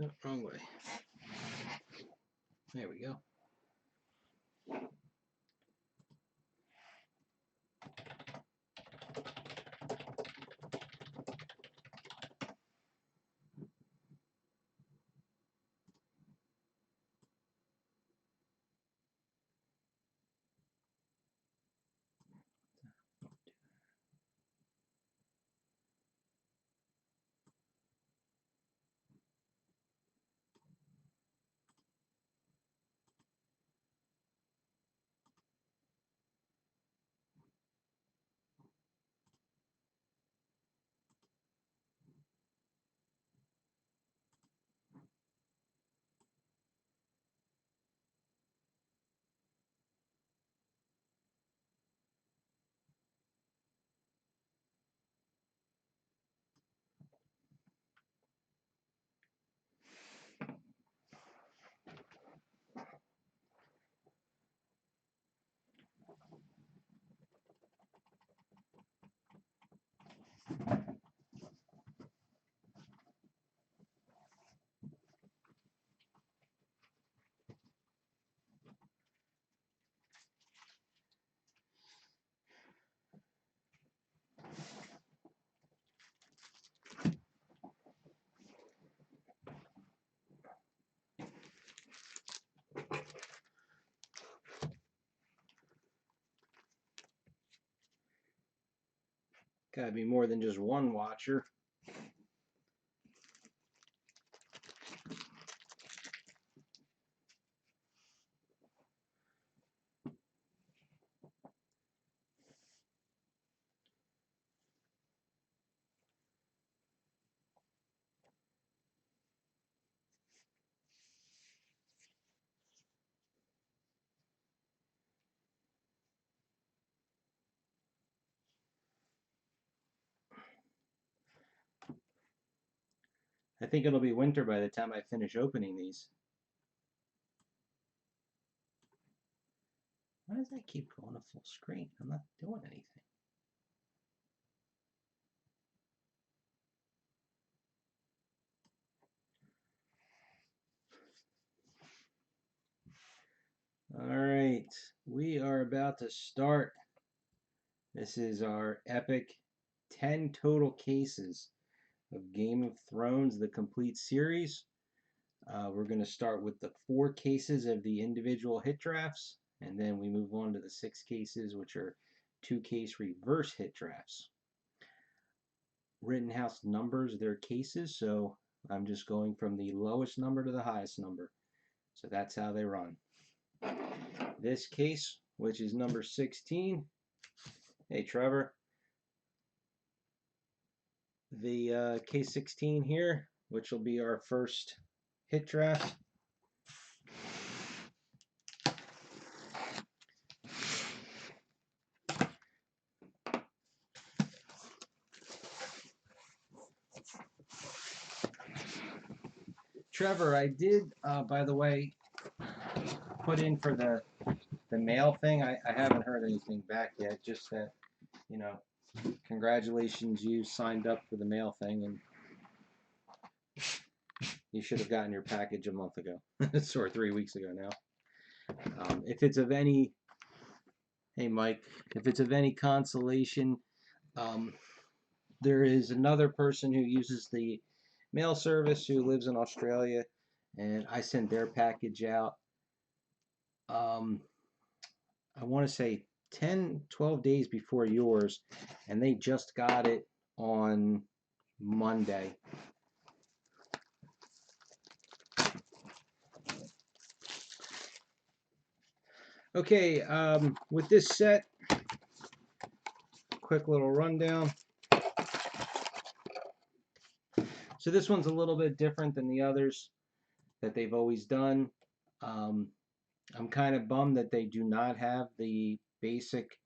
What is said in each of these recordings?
Oh, wrong way. There we go. Gotta be more than just one watcher. I think it'll be winter by the time I finish opening these. Why does that keep going to full screen? I'm not doing anything. All right, we are about to start. This is our epic 10 total cases of Game of Thrones, the complete series. We're going to start with the 4 cases of the individual hit drafts, and then we move on to the 6 cases, which are 2 case reverse hit drafts. Rittenhouse numbers their cases, so I'm just going from the lowest number to the highest number. So that's how they run. This case, which is number 16. Hey, Trevor. The case 16 here, which will be our first hit draft. Trevor, I did, by the way, put in for the mail thing. I haven't heard anything back yet. Just that, you know, congratulations, you signed up for the mail thing, and you should have gotten your package a month ago, or 3 weeks ago now. If it's of any, hey Mike, if it's of any consolation, there is another person who uses the mail service who lives in Australia, and I sent their package out. I want to say 10, 12 days before yours, and they just got it on Monday. Okay, with this set, quick little rundown. So this one's a little bit different than the others that they've always done. I'm kind of bummed that they do not have the basic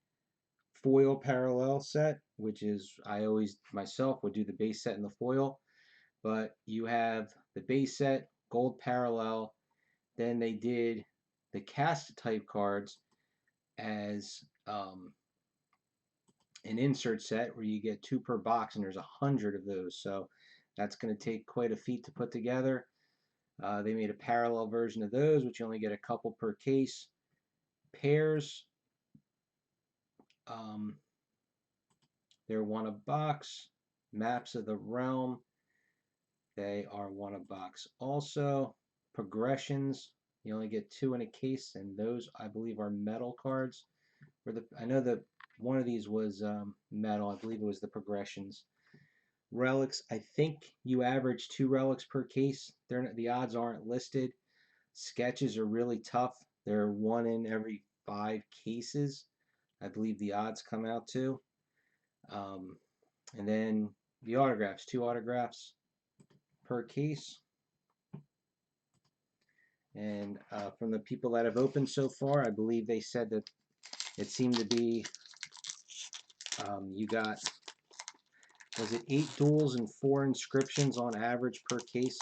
foil parallel set, which is, I always myself would do the base set and the foil, but you have the base set, gold parallel, then they did the cast type cards as an insert set where you get 2 per box, and there's 100 of those. So that's going to take quite a feat to put together. They made a parallel version of those, which you only get a couple per case. Pairs, they're one a box. Maps of the Realm, they are one a box also. Progressions, you only get 2 in a case, and those I believe are metal cards. I know that one of these was metal. I believe it was the progressions. Relics, I think you average 2 relics per case. The odds aren't listed. Sketches are really tough. They're 1 in every 5 cases, I believe the odds come out to. And then the autographs, 2 autographs per case. And from the people that have opened so far, I believe they said that it seemed to be, you got, was it 8 duels and 4 inscriptions on average per case?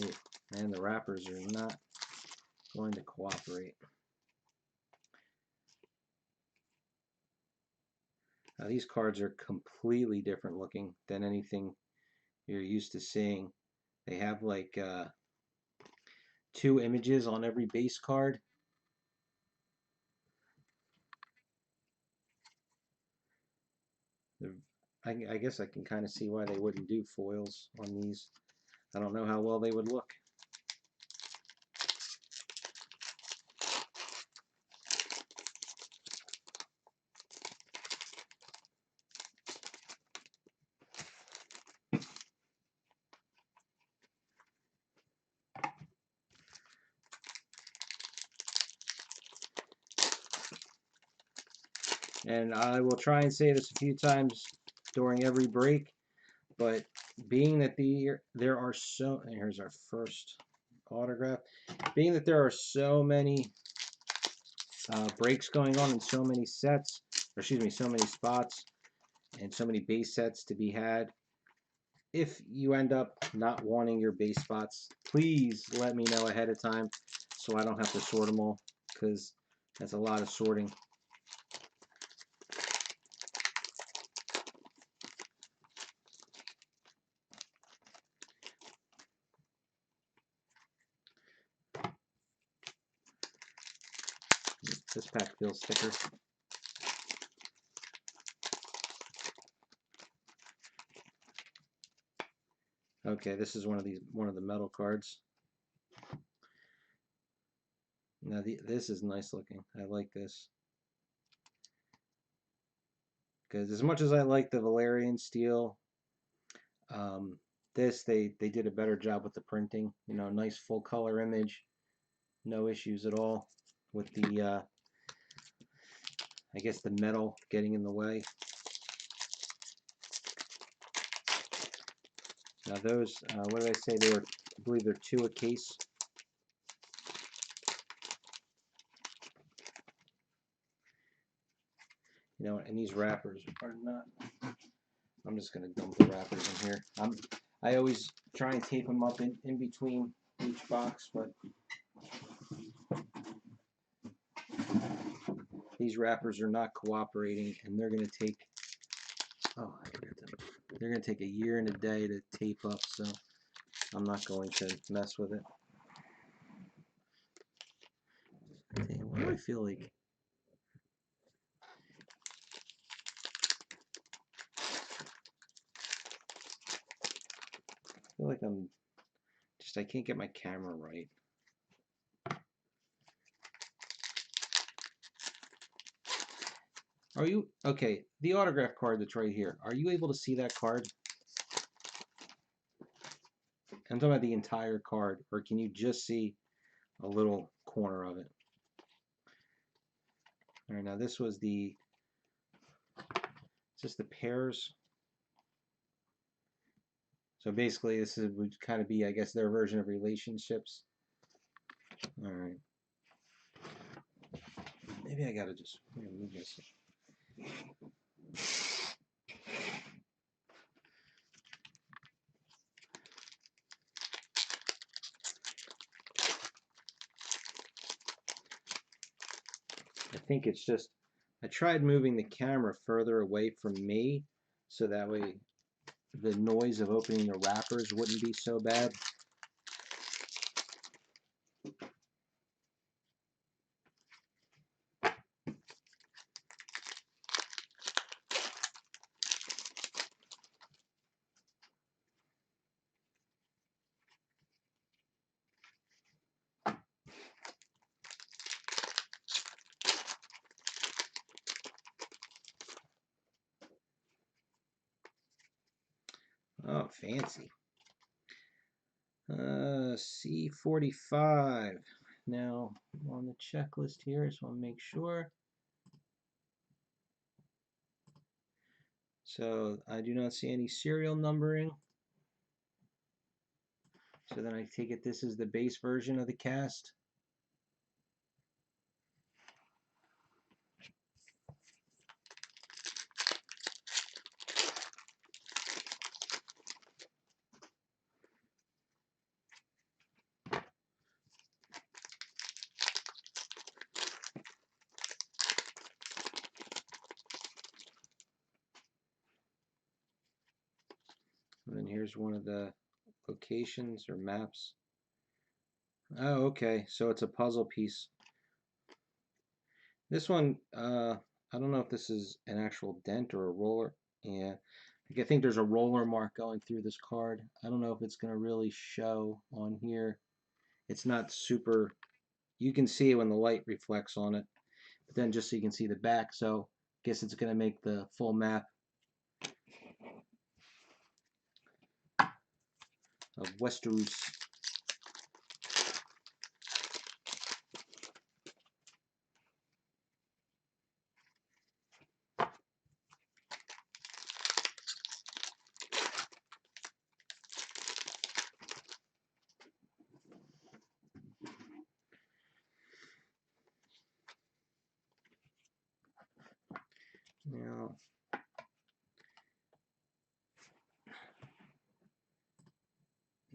Oh, man, the wrappers are not going to cooperate. Now, these cards are completely different looking than anything you're used to seeing. They have like 2 images on every base card. I guess I can kind of see why they wouldn't do foils on these. I don't know how well they would look. And I will try and say this a few times during every break, but being that there are so, and here's our first autograph, being that there are so many breaks going on in so many sets, or excuse me, so many spots and so many base sets to be had, if you end up not wanting your base spots, please let me know ahead of time so I don't have to sort them all, because that's a lot of sorting. This pack feels thicker. Okay, this is one of the metal cards. Now this is nice looking. I like this. Because as much as I like the Valerian steel, they did a better job with the printing. You know, nice full color image, no issues at all with the I guess the metal getting in the way. Now those, what did I say? I believe they're 2 a case. You know, and these wrappers are not. I'm just gonna dump the wrappers in here. I always try and tape them up in between each box, but these wrappers are not cooperating, and they're gonna take. Oh, I forgot them. They're gonna take a year and a day to tape up, so I'm not going to mess with it. What do I feel like? I feel like I can't get my camera right. Are you, okay, the autograph card that's right here, are you able to see that card? I'm talking about the entire card, or can you just see a little corner of it? All right, now this was just the pairs. So basically this would kind of be, I guess, their version of relationships. All right. Maybe I gotta just move this. I think it's just, I tried moving the camera further away from me so that way the noise of opening the wrappers wouldn't be so bad. fancy. C45. Now, on the checklist here, so I'll make sure. So I do not see any serial numbering. So then I take it this is the base version of the cast. And then here's one of the locations or maps. Oh, okay. So it's a puzzle piece. This one, I don't know if this is an actual dent or a roller. Yeah, I think there's a roller mark going through this card. I don't know if it's going to really show on here. It's not super, you can see it when the light reflects on it, but then just so you can see the back. So I guess it's going to make the full map of Westeros.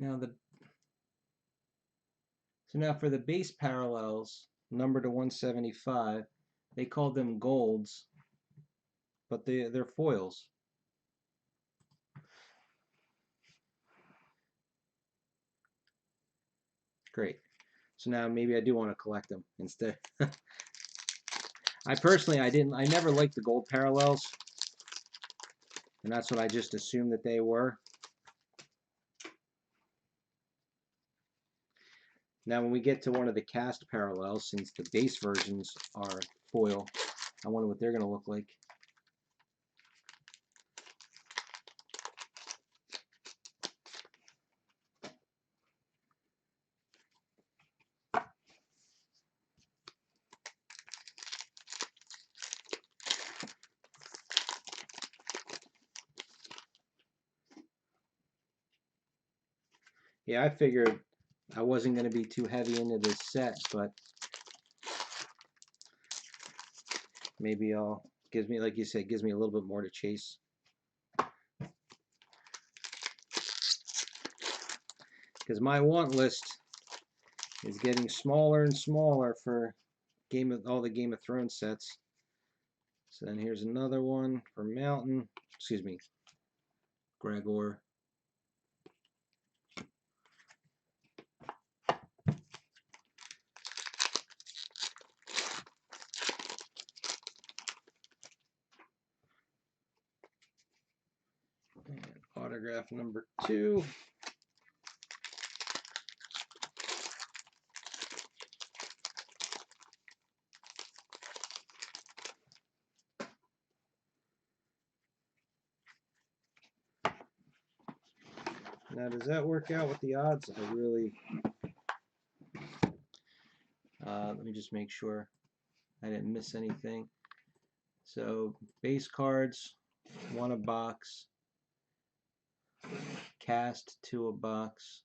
Now now for the base parallels, number to 175, they called them golds, but they're foils. Great. So now maybe I do want to collect them instead. I never liked the gold parallels, and that's what I just assumed that they were. Now when we get to one of the cast parallels, since the base versions are foil, I wonder what they're going to look like. Yeah, I figured I wasn't going to be too heavy into this set, but maybe gives me, like you said, gives me a little bit more to chase. Because my want list is getting smaller and smaller for all the Game of Thrones sets. So then here's another one for Mountain. Excuse me, Gregor. And autograph number 2. Now, does that work out with the odds? I really... let me just make sure I didn't miss anything. So, base cards, 1 a box. Cast, 2 a box.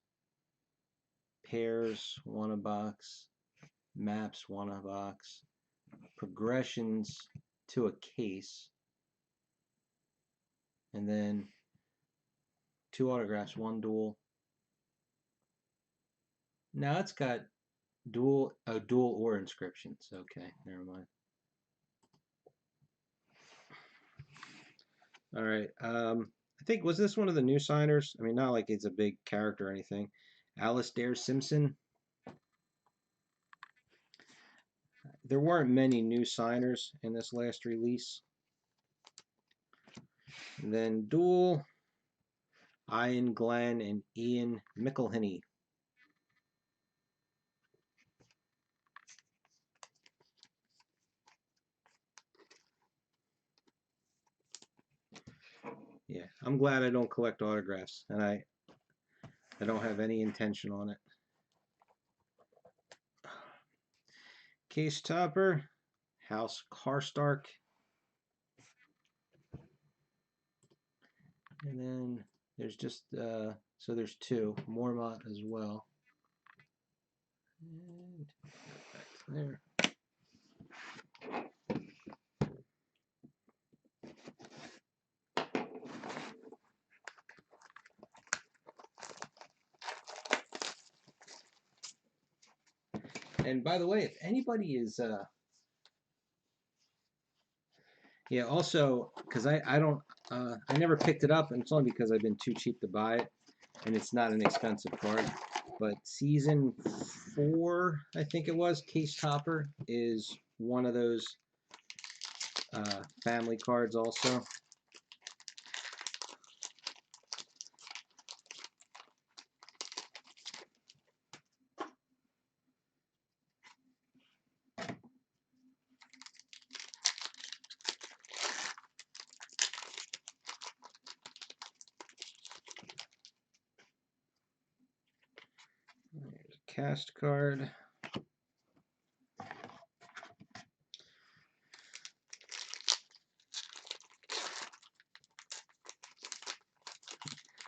Pairs, 1 a box. Maps, 1 a box. Progressions, 2 a case. And then 2 autographs, 1 dual. Now it's got dual or inscriptions. Okay, never mind. All right. I think, was this one of the new signers? I mean, not like it's a big character or anything. Alistair Simpson. There weren't many new signers in this last release. And then dual, Ian Glenn and Ian McElhinney. Yeah, I'm glad I don't collect autographs, and I don't have any intention on it. Case topper, House Karstark. And then there's just, so there's two, Mormont as well. And back to there. And by the way, if anybody is, yeah, also, because I don't, I never picked it up, and it's only because I've been too cheap to buy it, and it's not an expensive card. But season 4, I think it was, Case Topper is one of those family cards also. There's a cast card.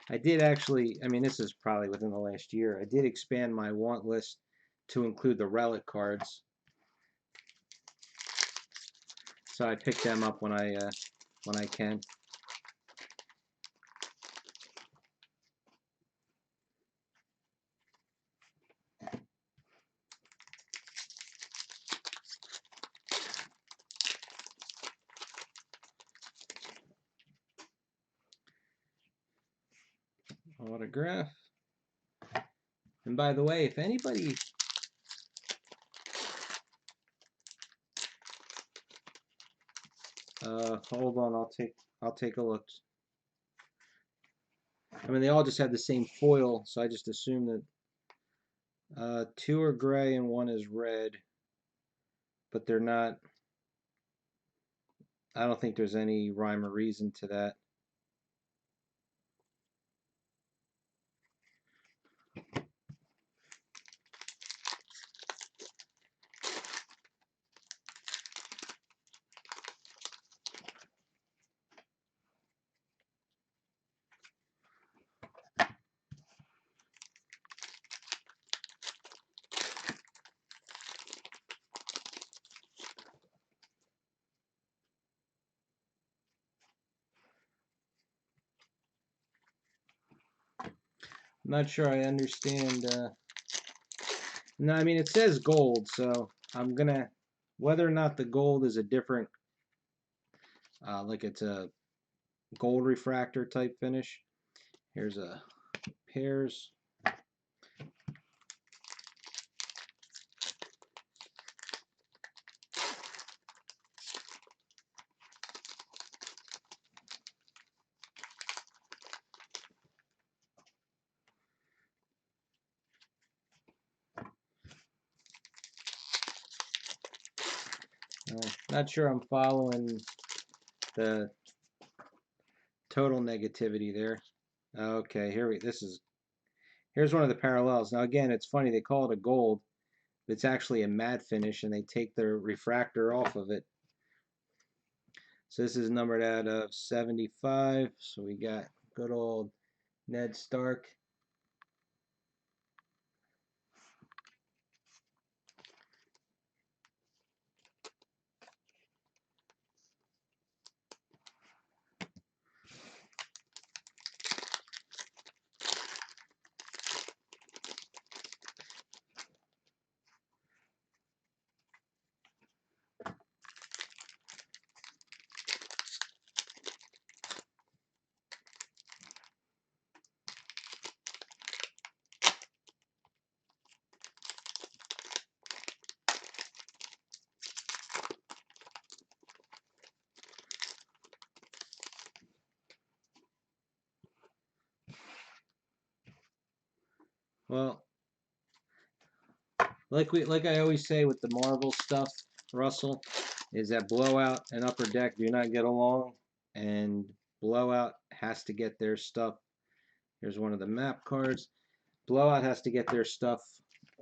I did actually, I mean, this is probably within the last year, I did expand my want list to include the relic cards. So I pick them up when I can. Autograph. And by the way, if anybody hold on, I'll take a look. I mean, they all just have the same foil, so I just assume that 2 are gray and 1 is red, but they're not. I don't think there's any rhyme or reason to that. I'm not sure I understand. No, I mean, it says gold, so I'm gonna, whether or not the gold is a different, like it's a gold refractor type finish. Here's a pairs. Not sure I'm following the total negativity there. Okay, here's one of the parallels. Now again, it's funny they call it a gold, but it's actually a matte finish, and they take the refractor off of it. So this is numbered out of 75. So we got good old Ned Stark. Well, like I always say with the Marvel stuff, Russell, is that Blowout and Upper Deck do not get along, and Blowout has to get their stuff. Here's one of the map cards. Blowout has to get their stuff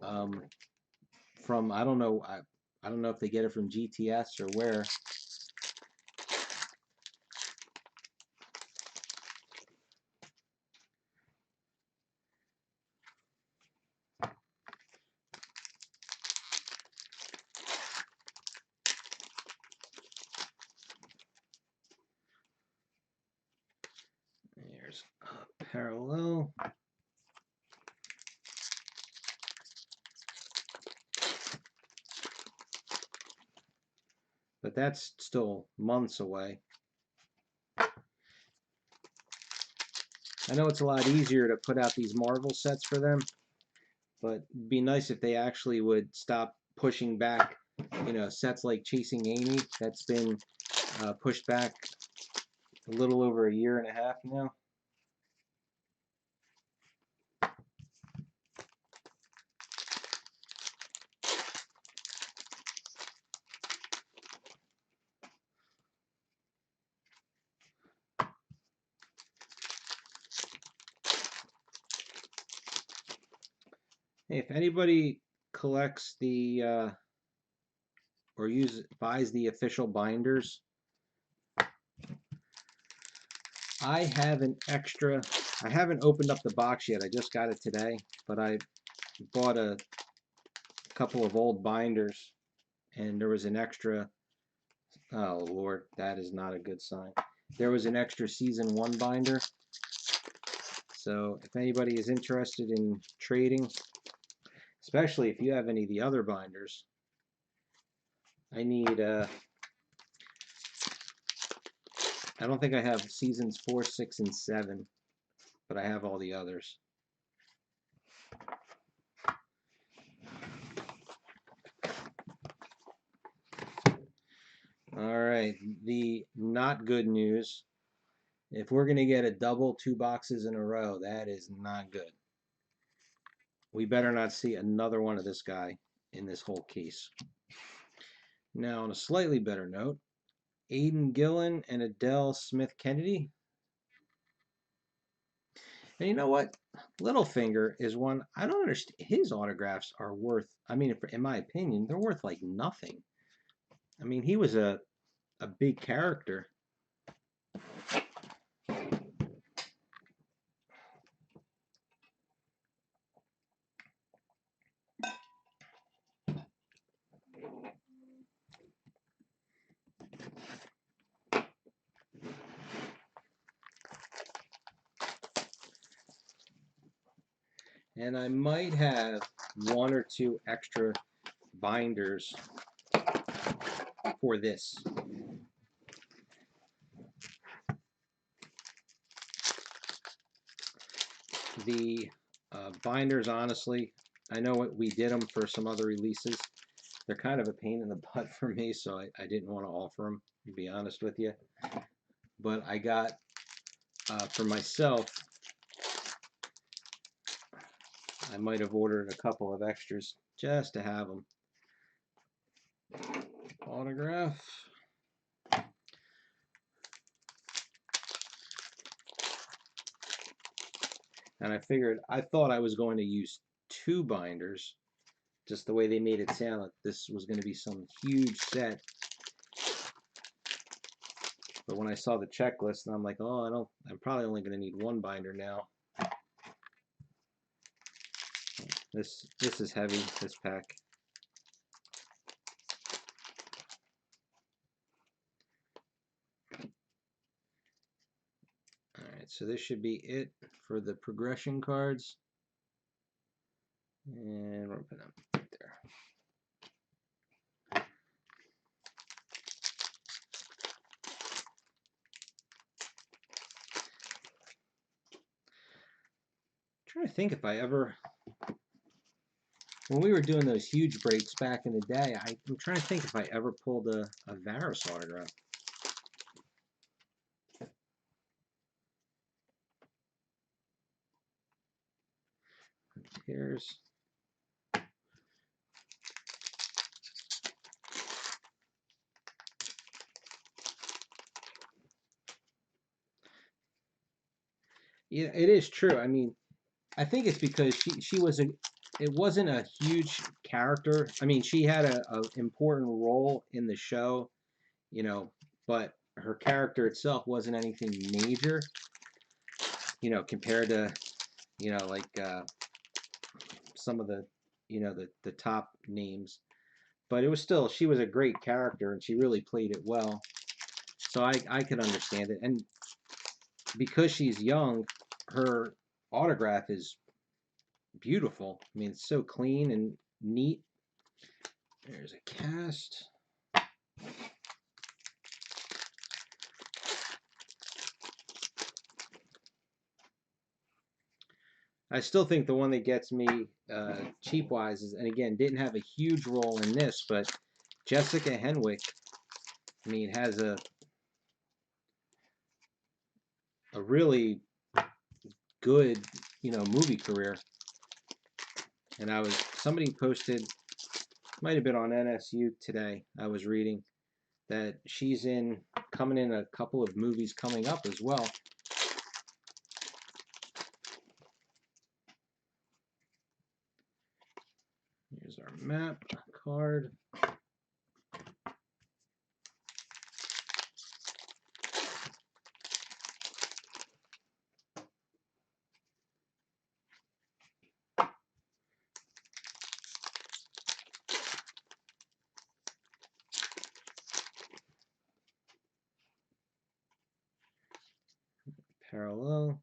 from, I don't know, I don't know if they get it from GTS or where. There's a parallel. But that's still months away. I know it's a lot easier to put out these Marvel sets for them, but it'd be nice if they actually would stop pushing back, you know, sets like Chasing Amy that's been pushed back a little over a year and a half now. Hey, if anybody collects the or buys the official binders, I have an extra. I haven't opened up the box yet. I just got it today, but I bought a couple of old binders, and there was an extra. Oh Lord, that is not a good sign. There was an extra season 1 binder. So if anybody is interested in trading, especially if you have any of the other binders, I need I don't think I have seasons 4, 6, and 7, but I have all the others. All right, the not good news. If we're going to get a double 2 boxes in a row, that is not good. We better not see another one of this guy in this whole case. Now, on a slightly better note, Aidan Gillen and Adele Smith Kennedy. And you know what? Littlefinger is one I don't understand. His autographs are worth, I mean, in my opinion, they're worth like nothing. I mean, he was a big character. And I might have 1 or 2 extra binders for this. The binders, honestly, I know we did them for some other releases. They're kind of a pain in the butt for me, so I didn't want to offer them, to be honest with you. But I got, for myself, I might have ordered a couple of extras just to have them. Autograph. And I thought I was going to use 2 binders, just the way they made it sound like this was going to be some huge set. But when I saw the checklist, I'm like, oh, I'm probably only going to need 1 binder now. This is heavy, this pack. Alright, so this should be it for the progression cards. And we'll put them right there. I'm trying to think if I ever, when we were doing those huge breaks back in the day, I'm trying to think if I ever pulled a Varys autograph. Here's Yeah, it is true. I mean, I think it's because she was a it wasn't a huge character. I mean, she had a important role in the show, you know, but her character itself wasn't anything major, compared to, like some of the, the top names. But it was still, she was a great character and she really played it well. So I could understand it. And because she's young, her autograph is beautiful. I mean, it's so clean and neat. There's a cast. I still think the one that gets me cheap wise is, and again, didn't have a huge role in this, but Jessica Henwick. I mean, has a really good, movie career. And somebody posted, might have been on NSU today. I was reading that she's coming in a couple of movies coming up as well. Here's our map card. Parallel.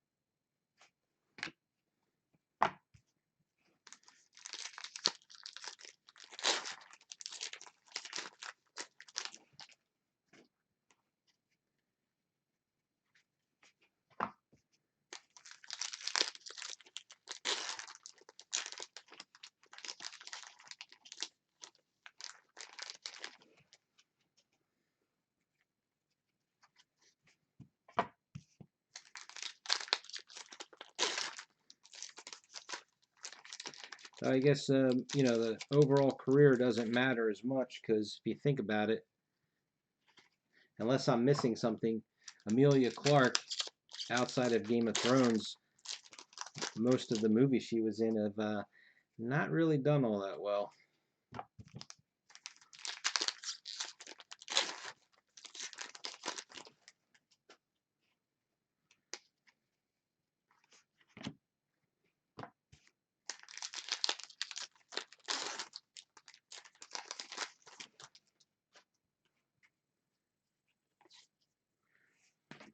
I guess the overall career doesn't matter as much because if you think about it, unless I'm missing something, Amelia Clark, outside of Game of Thrones, most of the movies she was in have not really done all that well.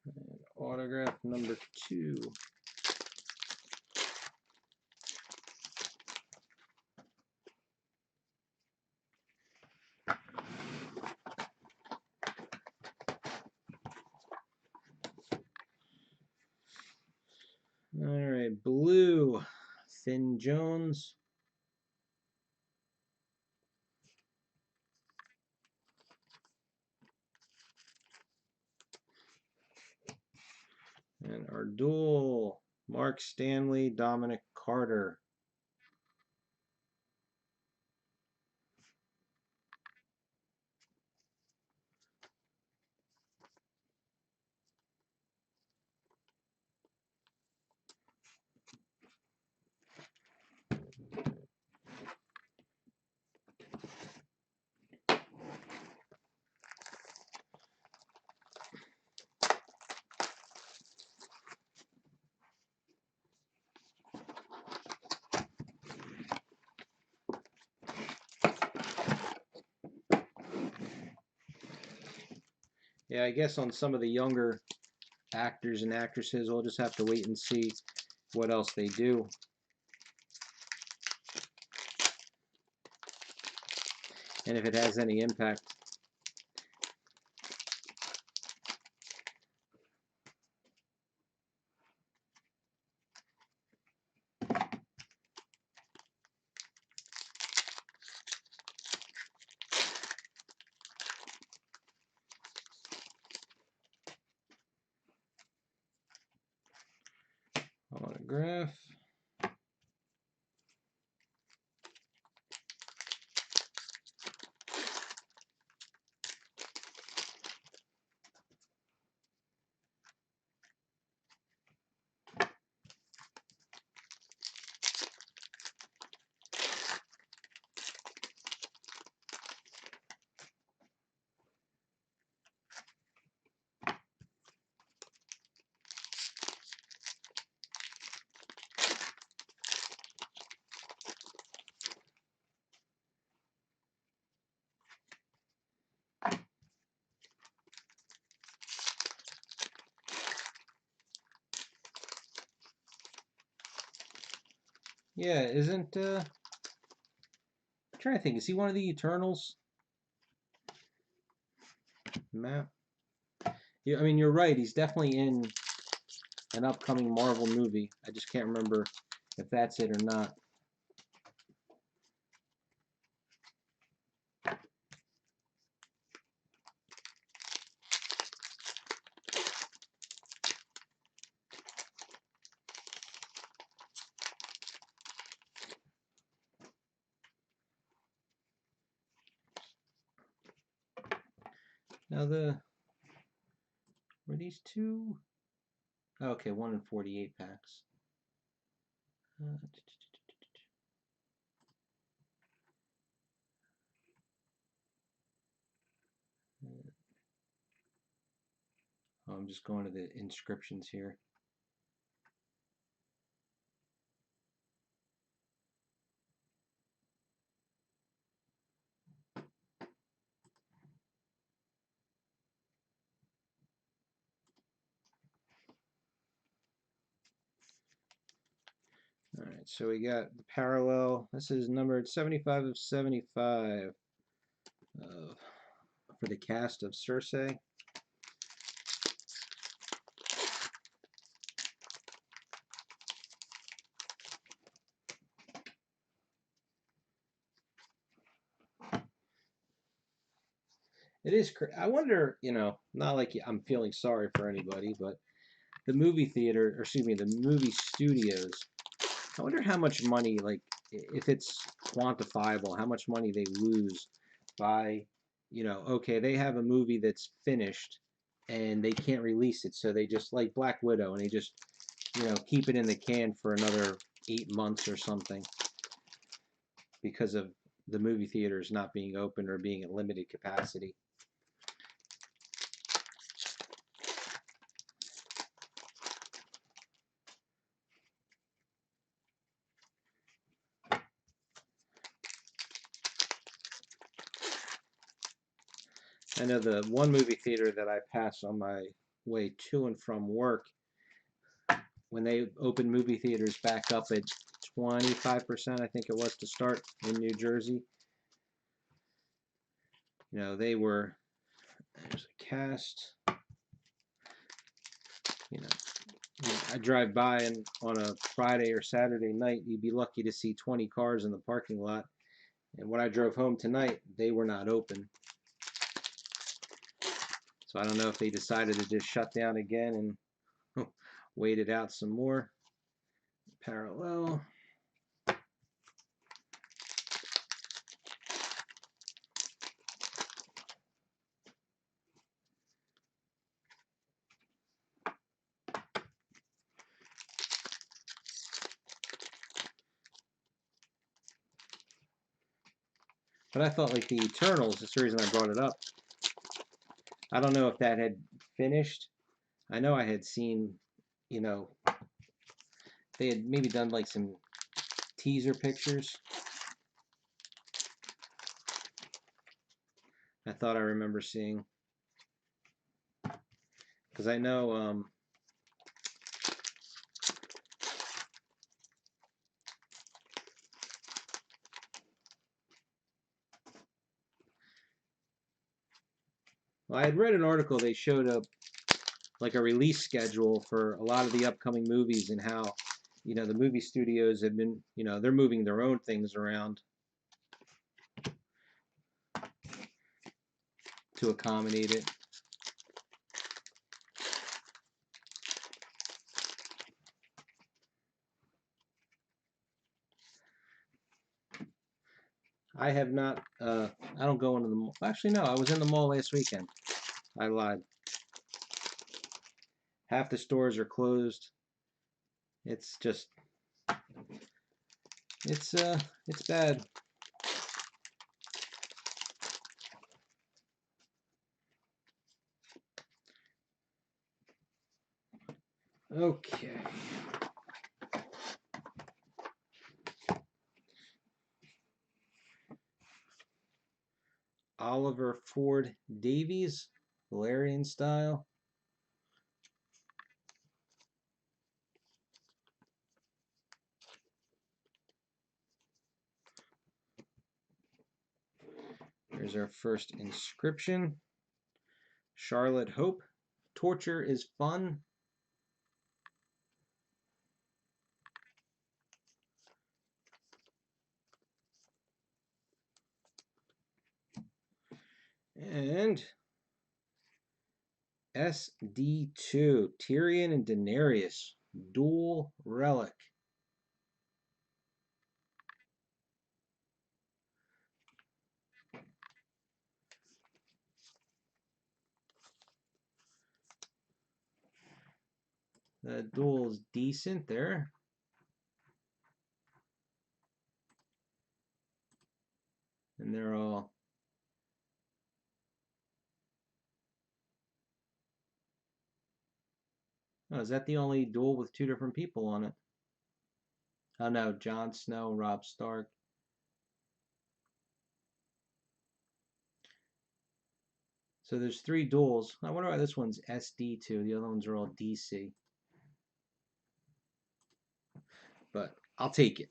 And autograph number 2. All right, blue, Finn Jones. And our dual, Mark Stanley, Dominic Carter. Yeah, I guess on some of the younger actors and actresses, we'll just have to wait and see what else they do. And if it has any impact. Autograph. Yeah, isn't I'm trying to think, is he one of the Eternals? Matt? Yeah, I mean, you're right. He's definitely in an upcoming Marvel movie. I just can't remember if that's it or not. Now were these two? Okay, 1 in 48 packs. Uh, I'm just going to the inscriptions here. All right, so we got the parallel. This is numbered 75 of 75 for the cast of Cersei. It is. I wonder, not like I'm feeling sorry for anybody, but the movie theater, or excuse me, the movie studios. I wonder how much money, like, if it's quantifiable, how much money they lose by, okay, they have a movie that's finished and they can't release it, so they just, like Black Widow, and they just, keep it in the can for another 8 months or something because of the movie theaters not being open or being at limited capacity. I know the one movie theater that I pass on my way to and from work, when they opened movie theaters back up at 25%, I think it was, to start in New Jersey. They were, there's a cast, I drive by and on a Friday or Saturday night, you'd be lucky to see 20 cars in the parking lot. And when I drove home tonight, they were not open. So I don't know if they decided to just shut down again and wait it out some more. Parallel. But I thought, like, the Eternals, that's the reason I brought it up. I don't know if that had finished. I know I had seen, they had maybe done like some teaser pictures. I thought I remember seeing. Because I know well, I had read an article, they showed like a release schedule for a lot of the upcoming movies and how, the movie studios have been, they're moving their own things around to accommodate it. I have not, I don't go into the mall. Actually, no, I was in the mall last weekend. I lied. Half the stores are closed. It's just, it's bad. Okay. Oliver Ford Davies, Valerian style. Here's our first inscription. Charlotte Hope. Torture is fun. And SD2, Tyrion and Daenerys, dual relic. The duel is decent there. And they're all oh, is that the only duel with 2 different people on it? Oh no, Jon Snow, Robb Stark. So there's 3 duels. I wonder why this one's SD2. The other ones are all DC. But I'll take it.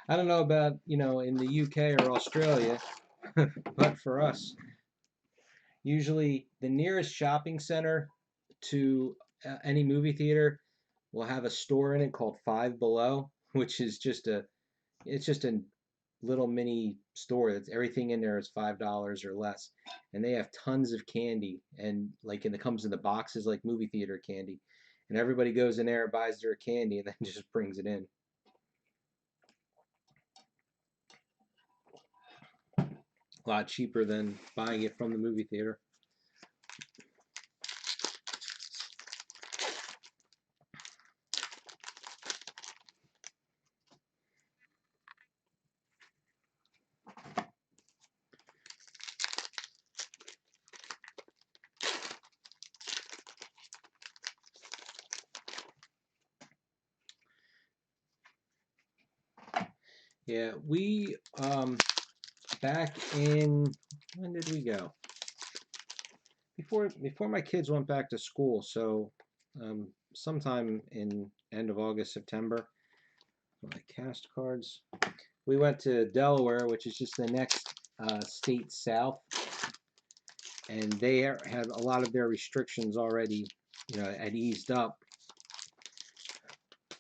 I don't know about, in the UK or Australia, but for us, usually the nearest shopping center to any movie theater will have a store in it called Five Below, which is it's just a little mini store that's everything in there is $5 or less, and they have tons of candy and it comes in the boxes like movie theater candy, and everybody goes in there and buys their candy and then just brings it in. A lot cheaper than buying it from the movie theater. Yeah, we back in, when did we go? Before my kids went back to school, so sometime in end of August, September. My cast cards. We went to Delaware, which is just the next state south, and they had a lot of their restrictions already, had eased up,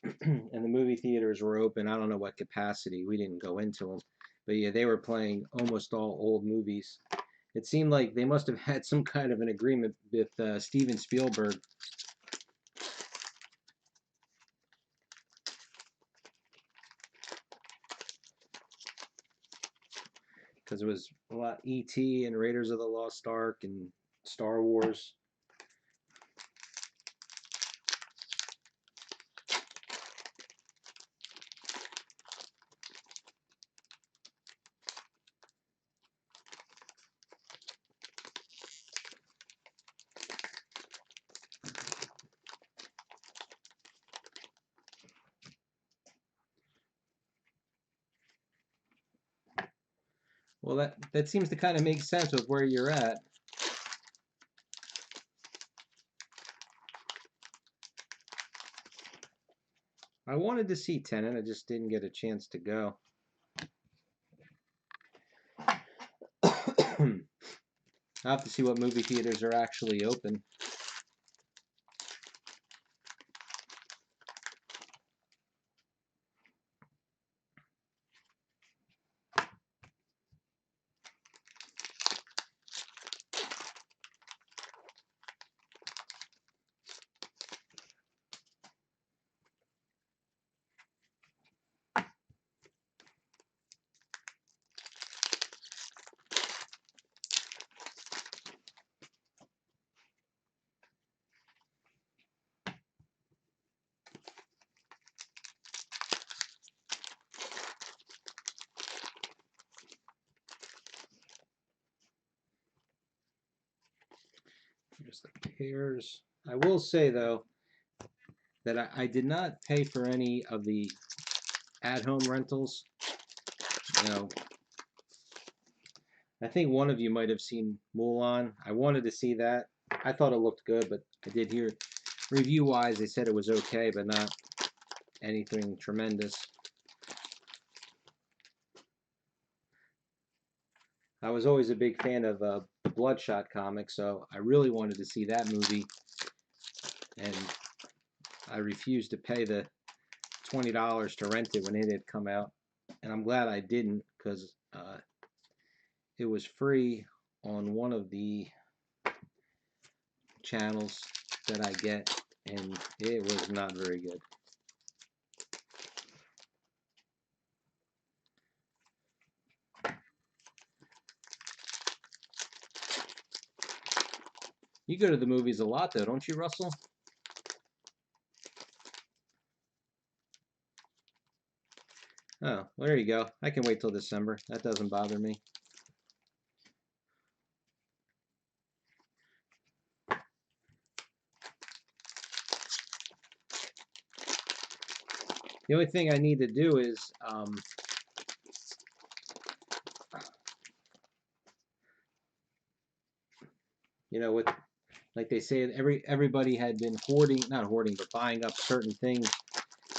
and the movie theaters were open. I don't know what capacity. We didn't go into them, but yeah, they were playing almost all old movies. It seemed like they must have had some kind of an agreement with Steven Spielberg. Because it was a lot E.T. and Raiders of the Lost Ark and Star Wars. Well, that seems to kind of make sense with where you're at. I wanted to see Tenet, I just didn't get a chance to go. I have to see what movie theaters are actually open. Just the pairs. I will say though that I did not pay for any of the at-home rentals. You know, I think one of you might have seen Mulan. I wanted to see that. I thought it looked good, but I did hear review-wise they said it was okay, but not anything tremendous. I was always a big fan of the Bloodshot comic, so I really wanted to see that movie, and I refused to pay the $20 to rent it when it had come out, and I'm glad I didn't, because it was free on one of the channels that I get, and it was not very good. You go to the movies a lot, though, don't you, Russell? Oh, well, there you go. I can wait till December. That doesn't bother me. The only thing I need to do is, you know, with, like they say, everybody had been hoarding, not hoarding, but buying up certain things,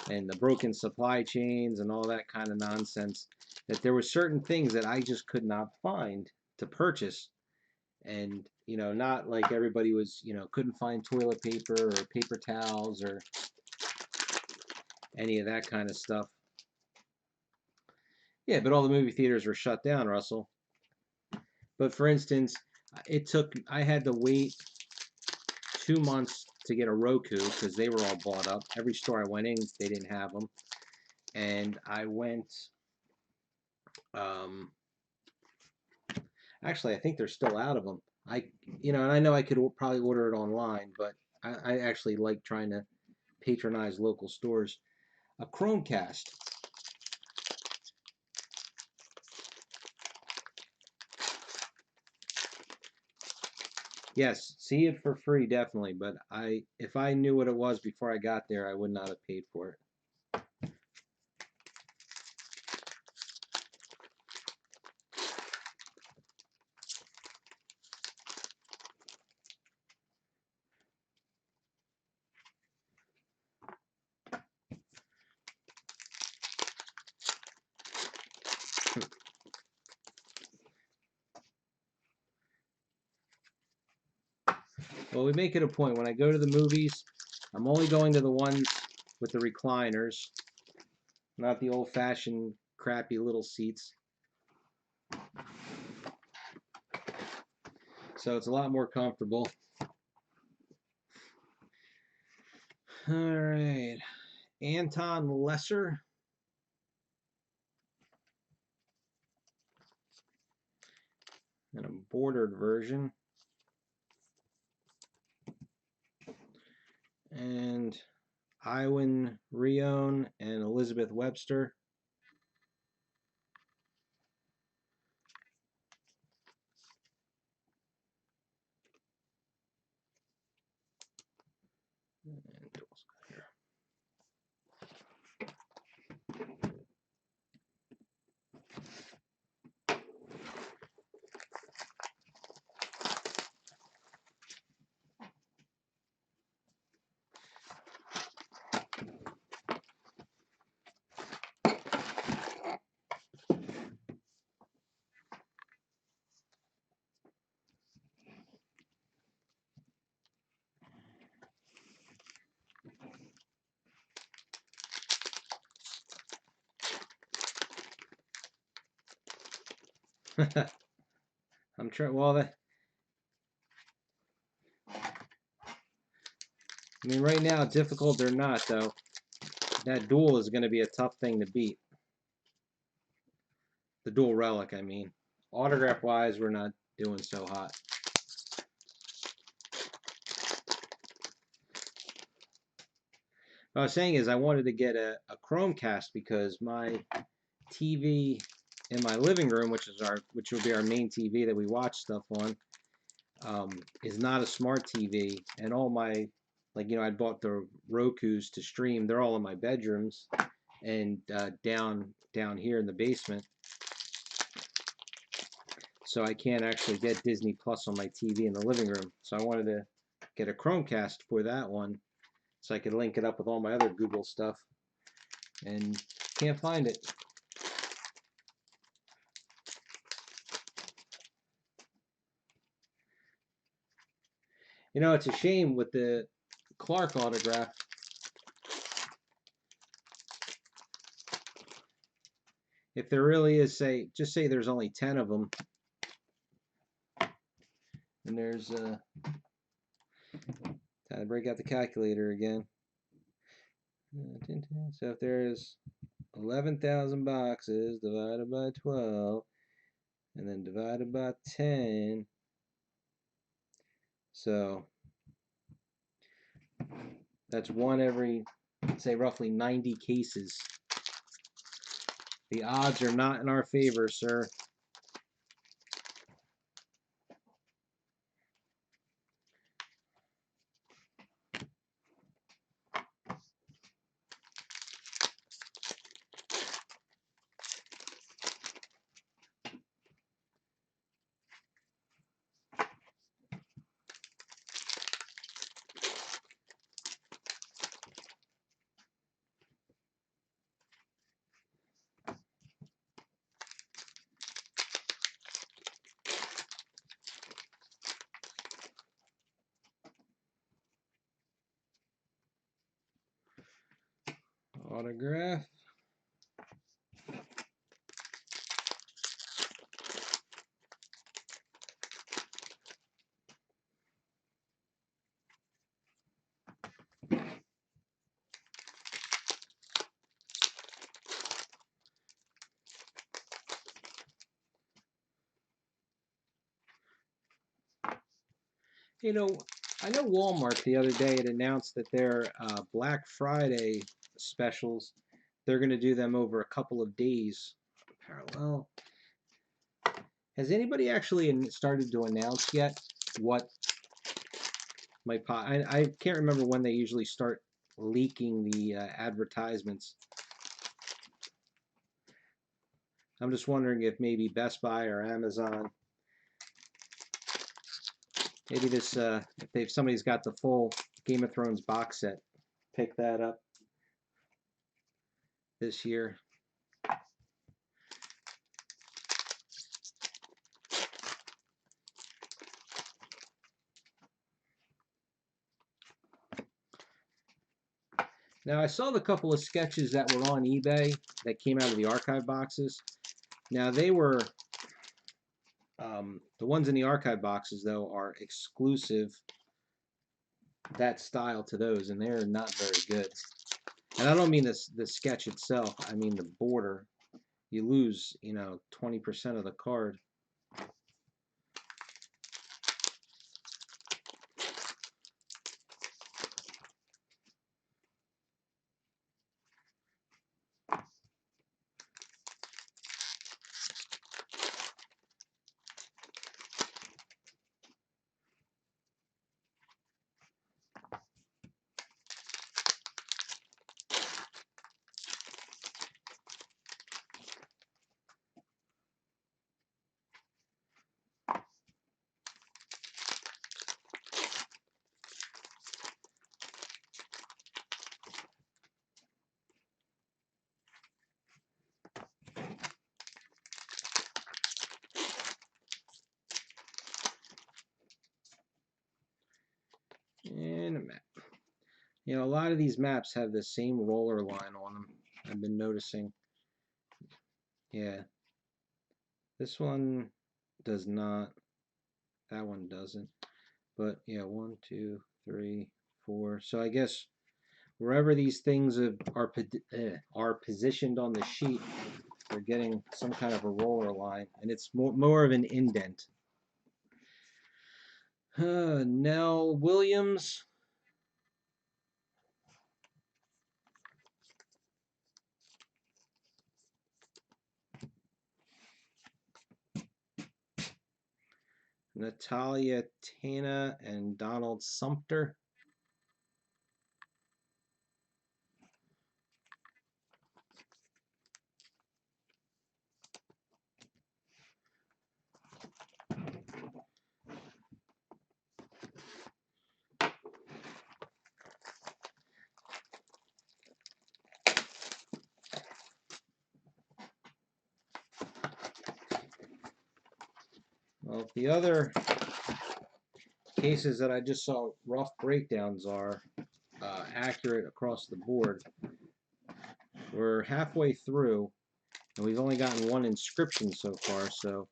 and the broken supply chains and all that kind of nonsense, that there were certain things that I just could not find to purchase. And, you know, not like everybody was, you know, couldn't find toilet paper or paper towels or any of that kind of stuff. Yeah, but all the movie theaters were shut down, Russell. But for instance, I had to wait 2 months to get a Roku because they were all bought up. Every store I went in, they didn't have them. And I went, um, actually, I think they're still out of them. And I know I could probably order it online, but I actually like trying to patronize local stores. A Chromecast. Yes, see it for free, definitely. But if I knew what it was before I got there, I would not have paid for it. Well, we make it a point when I go to the movies, I'm only going to the ones with the recliners, not the old-fashioned crappy little seats. So it's a lot more comfortable. All right, Anton Lesser. And a bordered version. And Iwan Rion and Elizabeth Webster. I'm trying. Well, I mean, right now, difficult or not, though, that duel is going to be a tough thing to beat. The dual relic, I mean. Autograph-wise, we're not doing so hot. What I was saying is I wanted to get a Chromecast because my TV in my living room, which will be our main TV that we watch stuff on, is not a smart TV, and all my, like, I bought the Rokus to stream. They're all in my bedrooms, and down here in the basement, so I can't actually get Disney Plus on my TV in the living room. So I wanted to get a Chromecast for that one, so I could link it up with all my other Google stuff, and can't find it. You know, it's a shame with the Clark autograph. If there really is, just say there's only 10 of them, and there's time to break out the calculator again. So if there's 11,000 boxes divided by 12, and then divided by 10, so that's one every, say, roughly 90 cases. The odds are not in our favor, sir. Autograph. You know, I know Walmart the other day had announced that their Black Friday specials, they're going to do them over a couple of days parallel. Has anybody actually started to announce yet what might pop? I can't remember when they usually start leaking the advertisements. I'm just wondering if maybe Best Buy or Amazon, maybe this, if somebody's got the full Game of Thrones box set, pick that up this year. Now, I saw the couple of sketches that were on eBay that came out of the archive boxes. Now, they were, the ones in the archive boxes, though, are exclusive, that style to those, and they're not very good. And I don't mean the sketch itself, I mean the border. You lose, 20% of the card. And a map. A lot of these maps have the same roller line on them. I've been noticing. Yeah. This one does not. That one doesn't. But yeah, 1, 2, 3, 4. So I guess wherever these things are positioned on the sheet, they're getting some kind of a roller line, and it's more of an indent. Nell Williams. Natalia Tana and Donald Sumter. Well, the other cases that I just saw rough breakdowns are accurate across the board. We're halfway through, and we've only gotten one inscription so far, so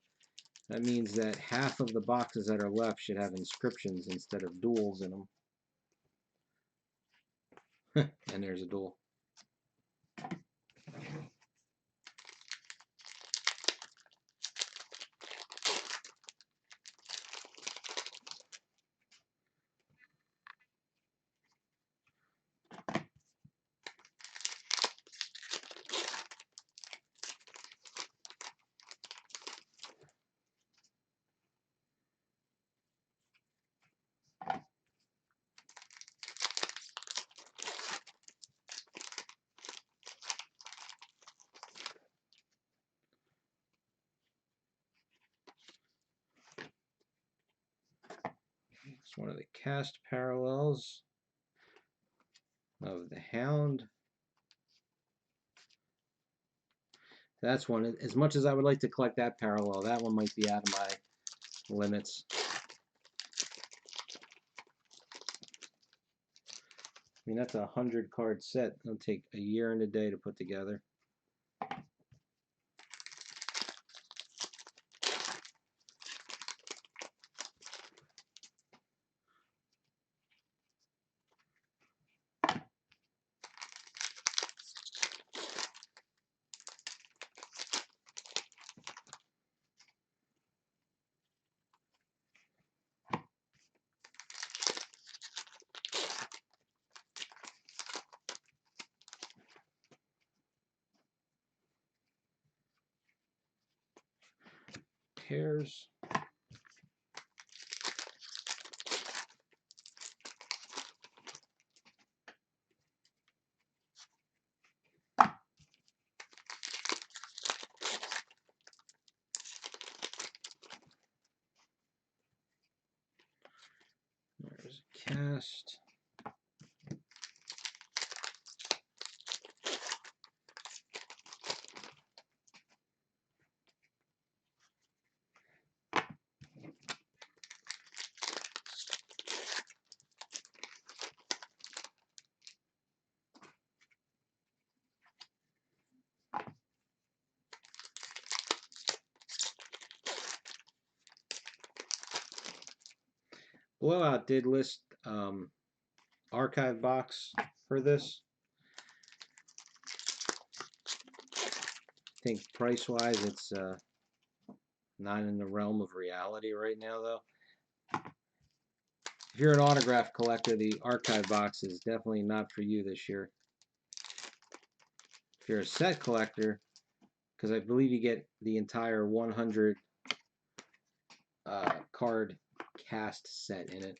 that means that half of the boxes that are left should have inscriptions instead of duels in them. And there's a duel. It's one of the cast parallels of the Hound. That's one. As much as I would like to collect that parallel, that one might be out of my limits. I mean, that's a 100-card set. It'll take a year and a day to put together. Pairs. There's a cast. Blowout did list archive box for this. I think price-wise, it's not in the realm of reality right now, though. If you're an autograph collector, the archive box is definitely not for you this year. If you're a set collector, because I believe you get the entire 100 card cast set in it.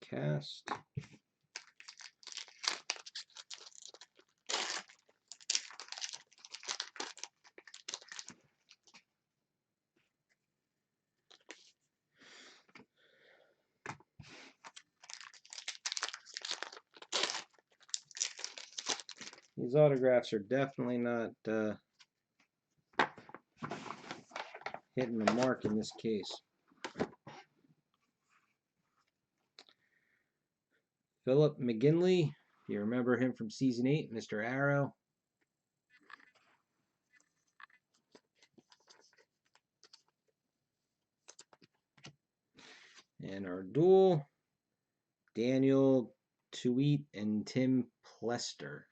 Cast. These autographs are definitely not hitting the mark in this case. Philip McGinley, if you remember him from Season 8, Mr. Arrow. And our duel, Daniel Tuite and Tim Plester.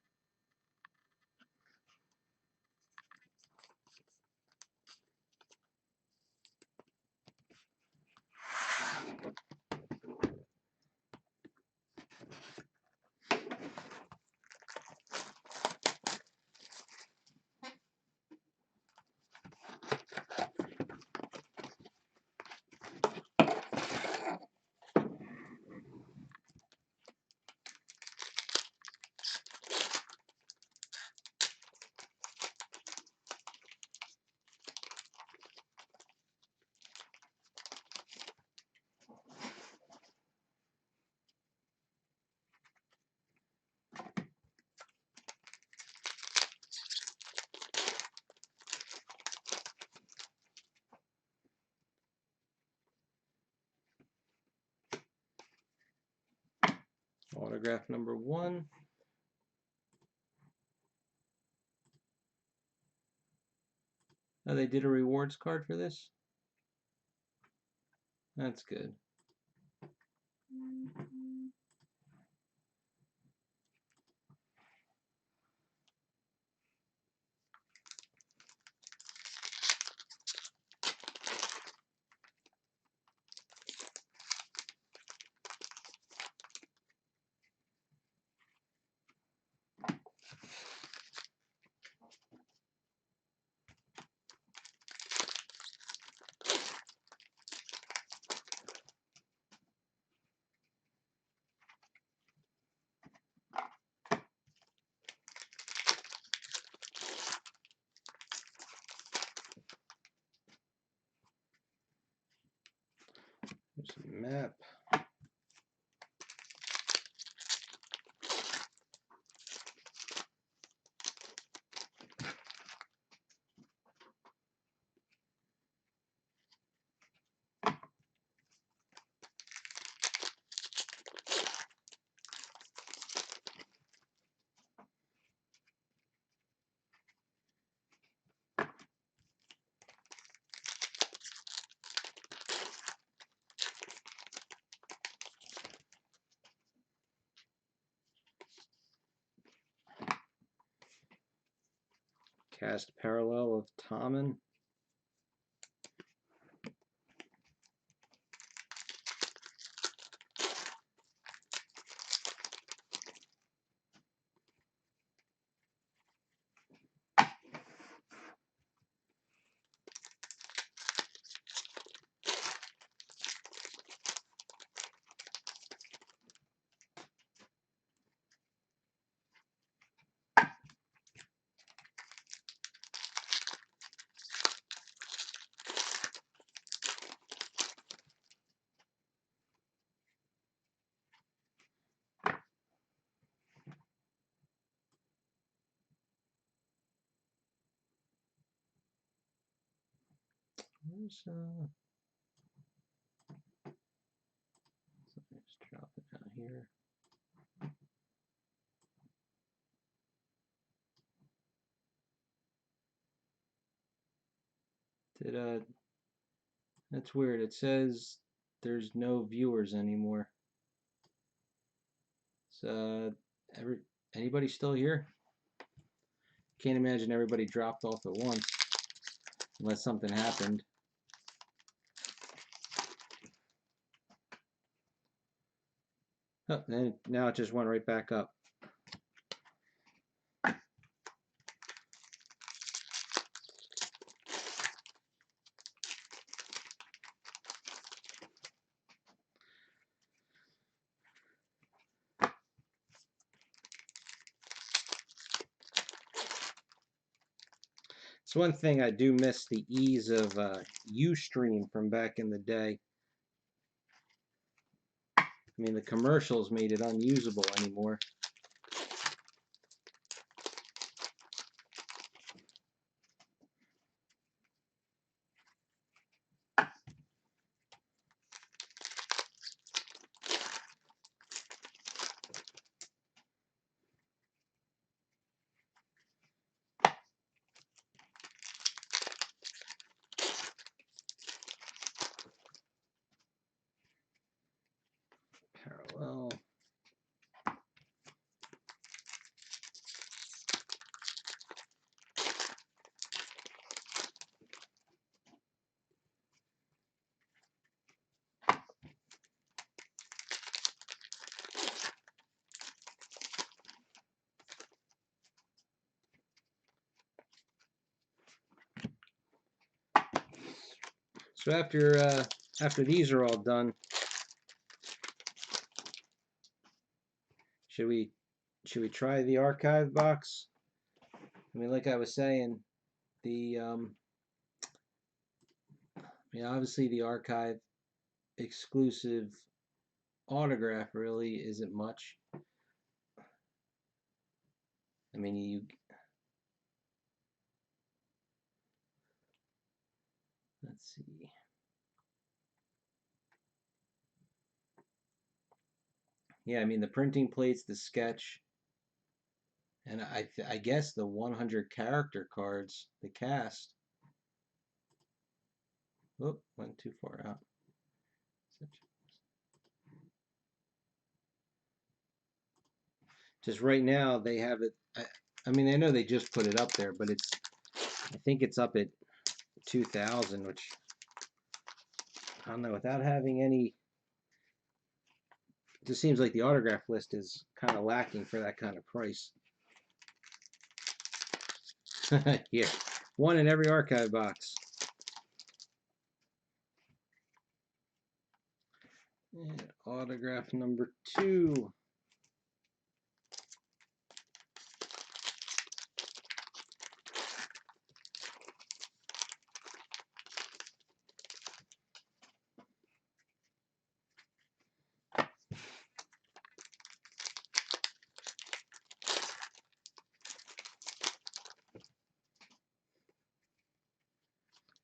Autograph number 1. Oh, they did a rewards card for this? That's good. There's a map. Cast parallel of Tommen. Let's drop it down here. That's weird. It says there's no viewers anymore. So anybody still here? Can't imagine everybody dropped off at once unless something happened. Oh, and now it just went right back up. It's one thing I do miss, the ease of Ustream from back in the day. I mean, the commercials made it unusable anymore. So after these are all done, should we try the archive box? I mean, like I was saying, the I mean, obviously the archive exclusive autograph really isn't much. I mean, let's see. Yeah, I mean the printing plates, the sketch, and I guess the 100 character cards, the cast. Whoop, went too far out. Just right now they have it. I mean, I know they just put it up there, but I think it's up at 2,000, which I don't know. Without having any, it just seems like the autograph list is kind of lacking for that kind of price. Here, one in every archive box. And autograph number 2.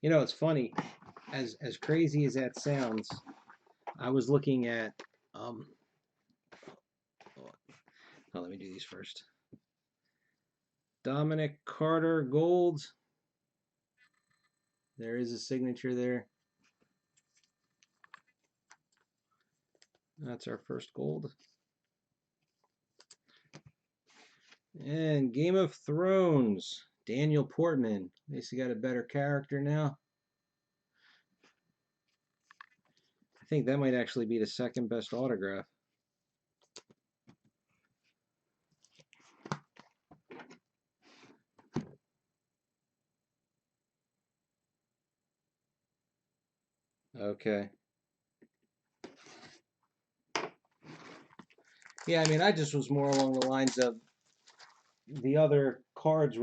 You know, it's funny, as crazy as that sounds, I was looking at oh, let me do these first. Dominic Carter Gold. There is a signature there. That's our first gold. And Game of Thrones, Daniel Portman. At least he got a better character now. I think that might actually be the second best autograph. Okay. Yeah, I mean, I just was more along the lines of the other cards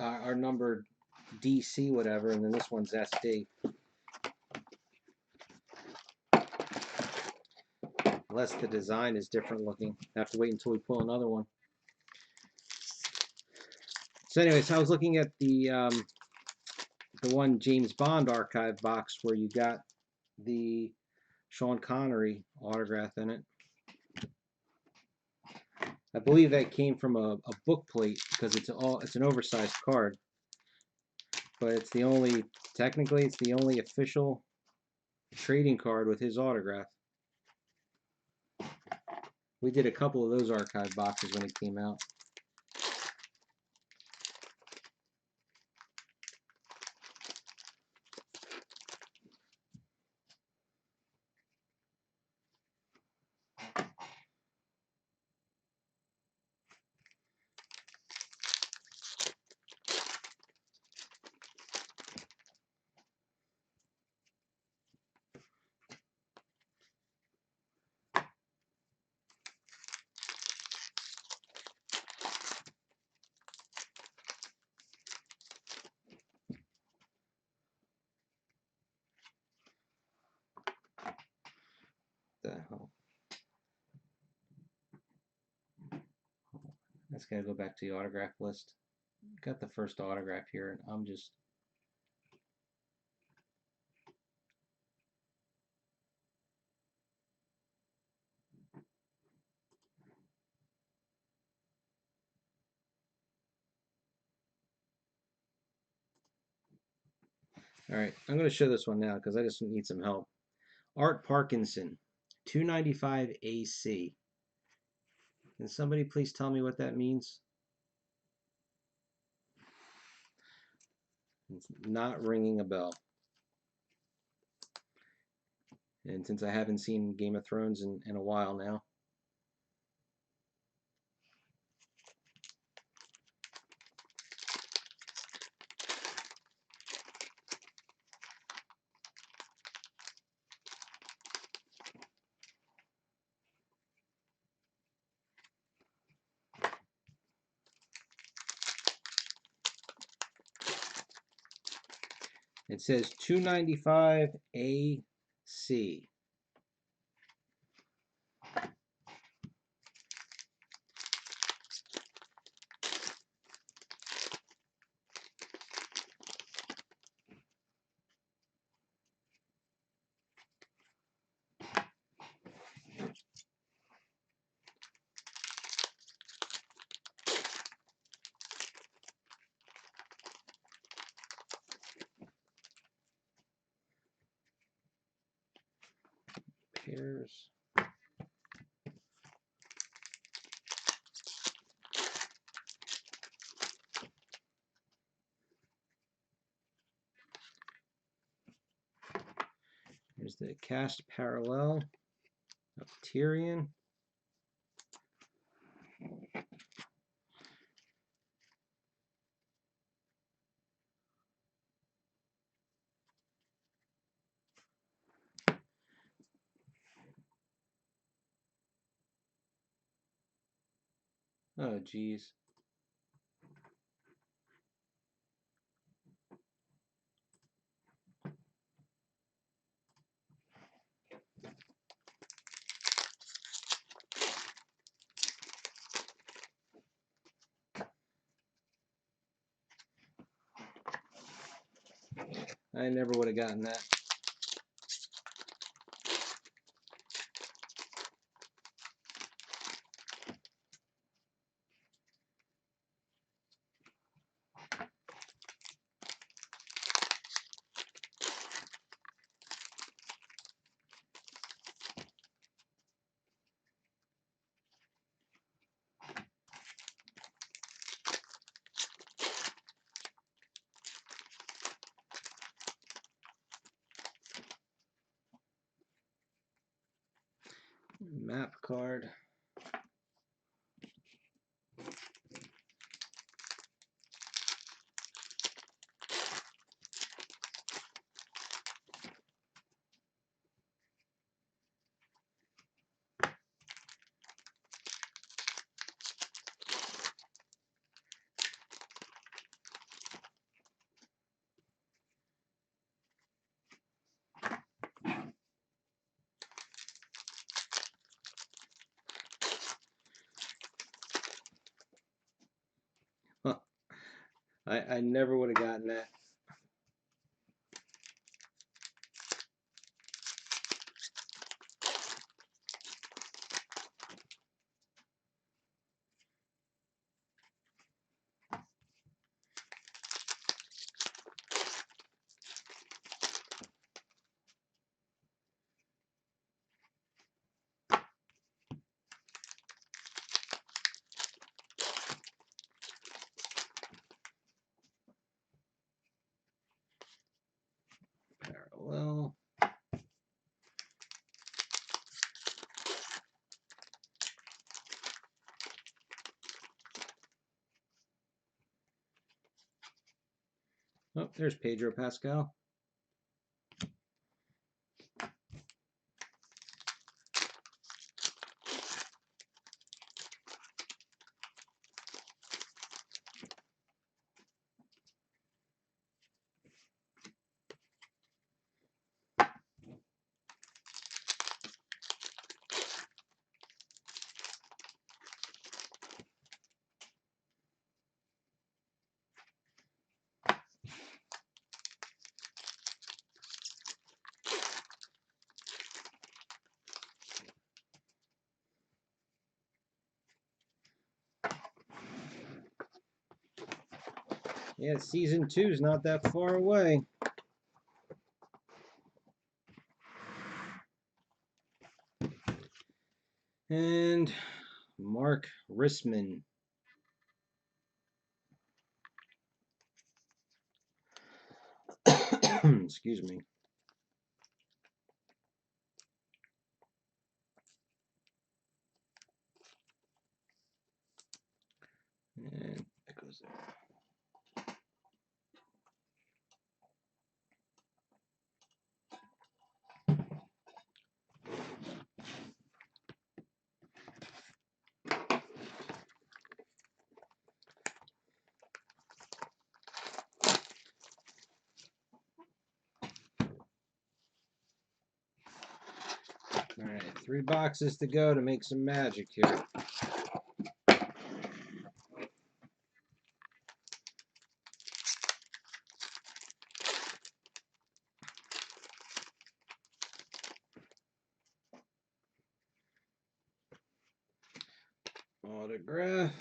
are numbered DC whatever, and then this one's SD. Unless the design is different looking. I have to wait until we pull another one. So anyways, I was looking at the one James Bond archive box where you got the Sean Connery autograph in it. I believe that came from a book plate because it's an oversized card. But it's technically it's the only official trading card with his autograph. We did a couple of those archive boxes when it came out. The hell? That's got to go back to the autograph list. Got the first autograph here, and I'm just. All right, I'm going to show this one now because I just need some help. Art Parkinson, 295 AC. Can somebody please tell me what that means? It's not ringing a bell. And since I haven't seen Game of Thrones in a while now. It says 295 AC. Pairs. Here's the cast parallel of Tyrion. Oh, geez. I never would have gotten that. Map card. Huh. I never would have gotten that. Parallel. Oh, there's Pedro Pascal. Yeah, season 2 is not that far away. And Mark Rissman. Excuse me. And that goes there. All right, 3 boxes to go to make some magic here. Autograph.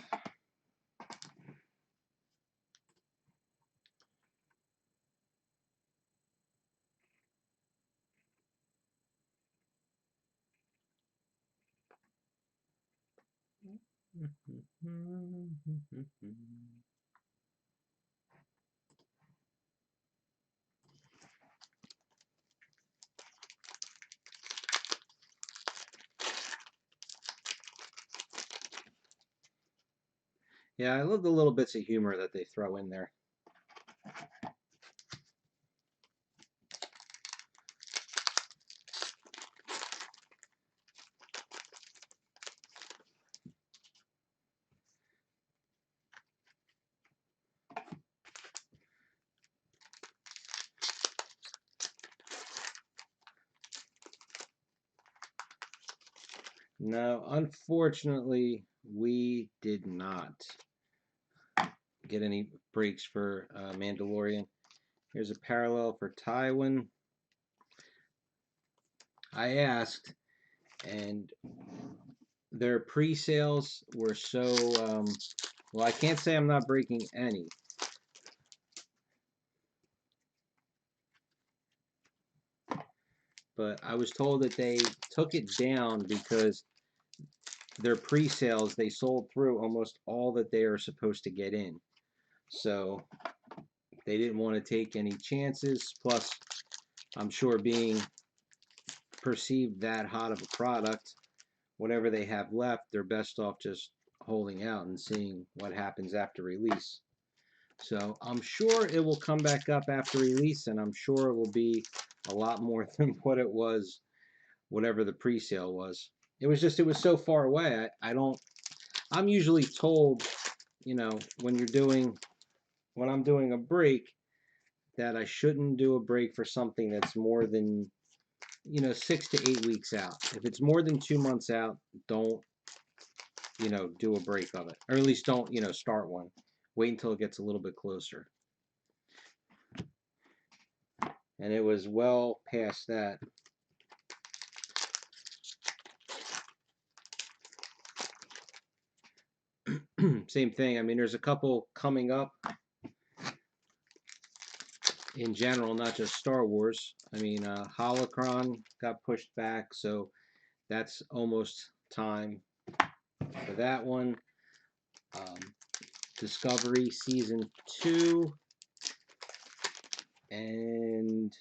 Yeah, I love the little bits of humor that they throw in there. No, unfortunately, we did not get any breaks for Mandalorian. Here's a parallel for Tywin. I asked, and their pre-sales were so well, I can't say I'm not breaking any. But I was told that they took it down because their pre-sales, they sold through almost all that they are supposed to get in. So they didn't want to take any chances. Plus, I'm sure being perceived that hot of a product, whatever they have left, they're best off just holding out and seeing what happens after release. So I'm sure it will come back up after release, and I'm sure it will be a lot more than what it was, whatever the pre-sale was. It was so far away. I'm usually told, when I'm doing a break, that I shouldn't do a break for something that's more than, 6 to 8 weeks out. If it's more than 2 months out, don't, do a break of it. Or at least don't, start one. Wait until it gets a little bit closer. And it was well past that. Same thing. I mean, there's a couple coming up in general, not just Star Wars. I mean, Holocron got pushed back, so that's almost time for that one. Discovery Season 2. And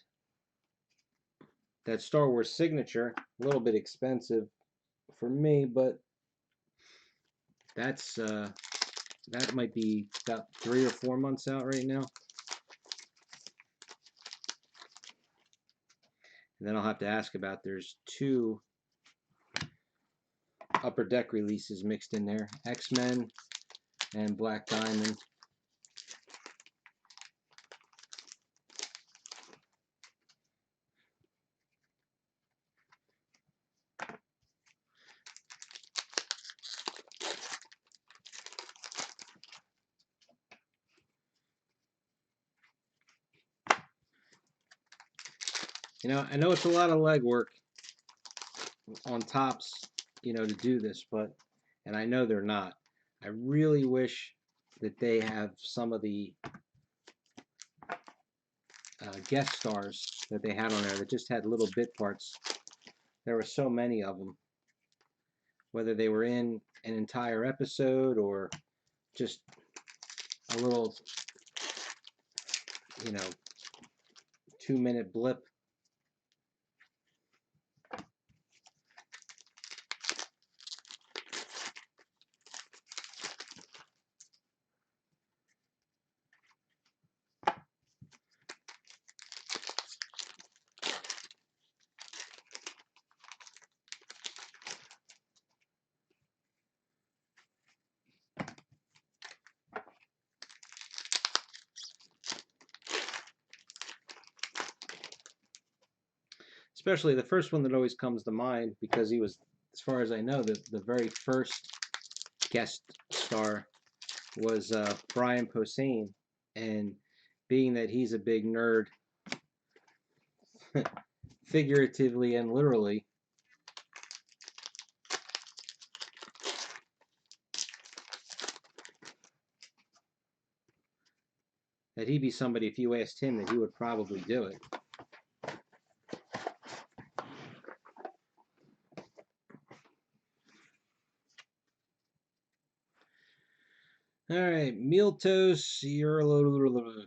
that Star Wars Signature, a little bit expensive for me, but that's that might be about 3 or 4 months out right now. And then I'll have to ask about, there's 2 Upper Deck releases mixed in there, X-Men and Black Diamond. I know it's a lot of legwork on Topps, to do this, and I know they're not. I really wish that they have some of the guest stars that they had on there that just had little bit parts. There were so many of them, whether they were in an entire episode or just a little, 2-minute blip. Especially the first one that always comes to mind because he was, as far as I know, the very first guest star was Brian Posehn, and being that he's a big nerd, figuratively and literally, that he'd be somebody, if you asked him, that he would probably do it. All right, Miltos, you're a little.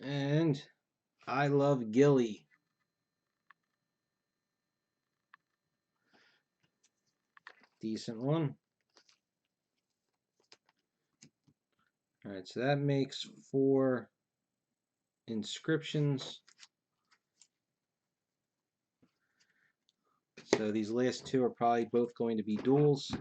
And I love Gilly. Decent one. All right, so that makes 4 inscriptions. So these last 2 are probably both going to be duels.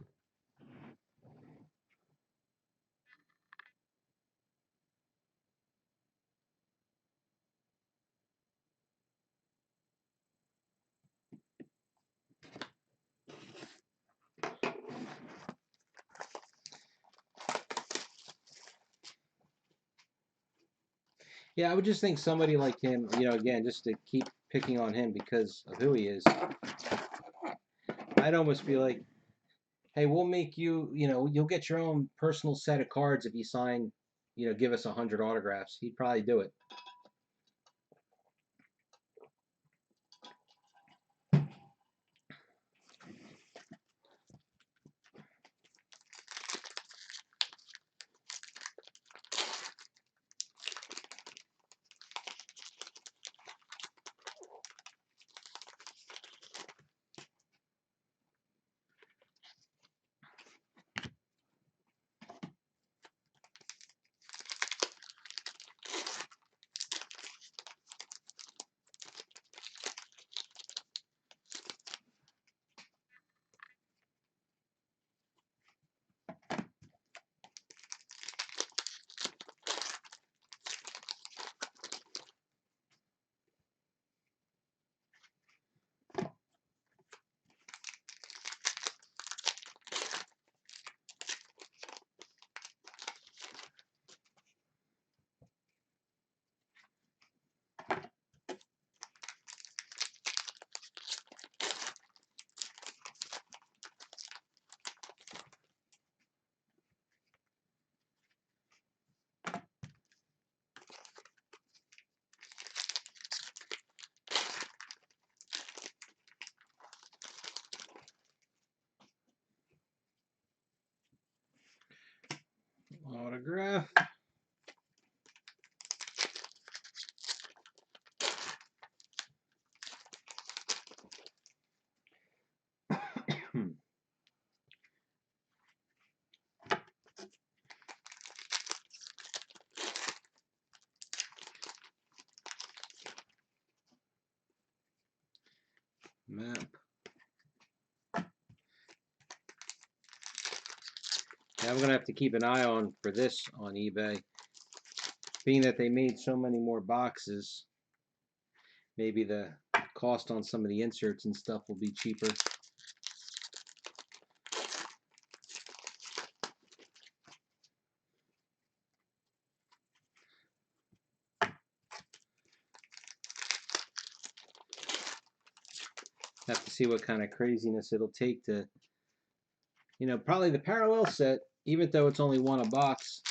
Yeah, I would just think somebody like him, again, just to keep picking on him because of who he is, I'd almost be like, hey, we'll make you, you'll get your own personal set of cards if you sign, give us 100 autographs. He'd probably do it. Autograph. Map. Now I'm going to have to keep an eye on for this on eBay. Being that they made so many more boxes, maybe the cost on some of the inserts and stuff will be cheaper. Have to see what kind of craziness it'll take to, probably the parallel set, even though it's only 1 a box.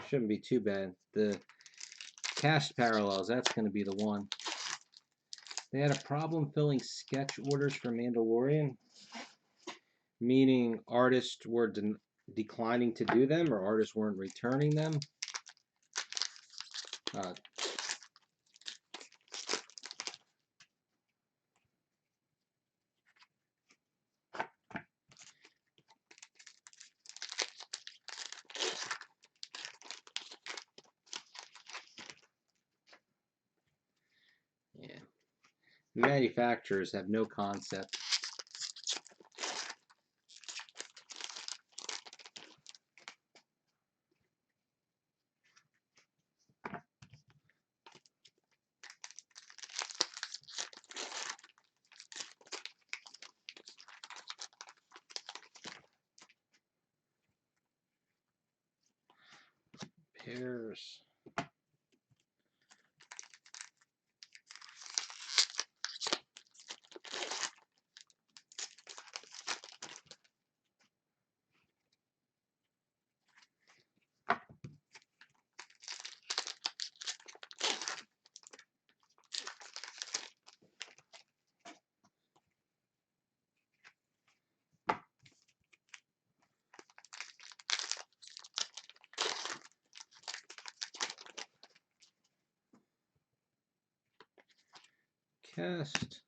Shouldn't be too bad. The cast parallels, that's going to be the one. They had a problem filling sketch orders for Mandalorian, meaning artists were declining to do them or artists weren't returning them. manufacturers have no concept. Pairs. Cast.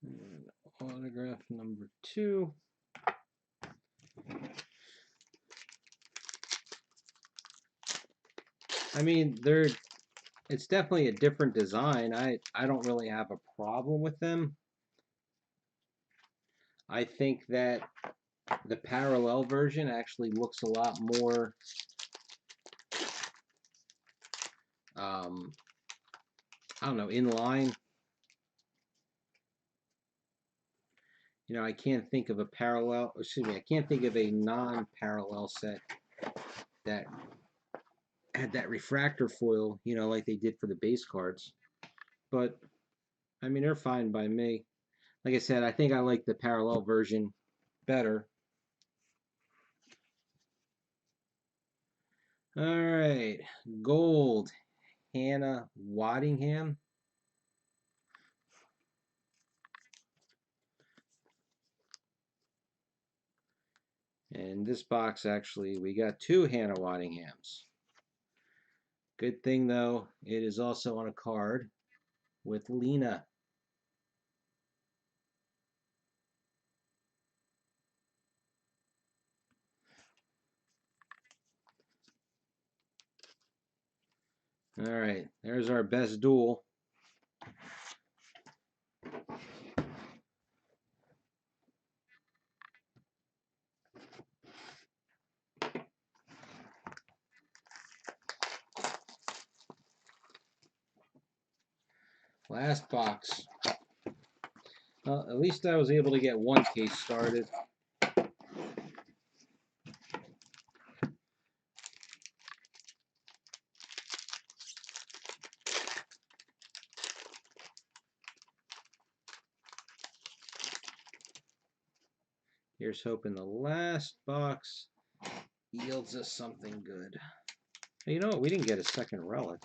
And autograph number 2. I mean, it's definitely a different design. I don't really have a problem with them. I think that the parallel version actually looks a lot more I don't know, in line. You know, I can't think of a parallel, excuse me, I can't think of a non-parallel set that had that refractor foil, you know, like they did for the base cards. But, I mean, they're fine by me. Like I said, I think I like the parallel version better. All right, gold, Hannah Waddingham. And this box, actually, we got 2 Hannah Waddinghams. Good thing, though, it is also on a card with Lena. All right, there's our best duel. Last box. Well, at least I was able to get one case started. Here's hoping the last box yields us something good. Hey, you know what? We didn't get a second relic.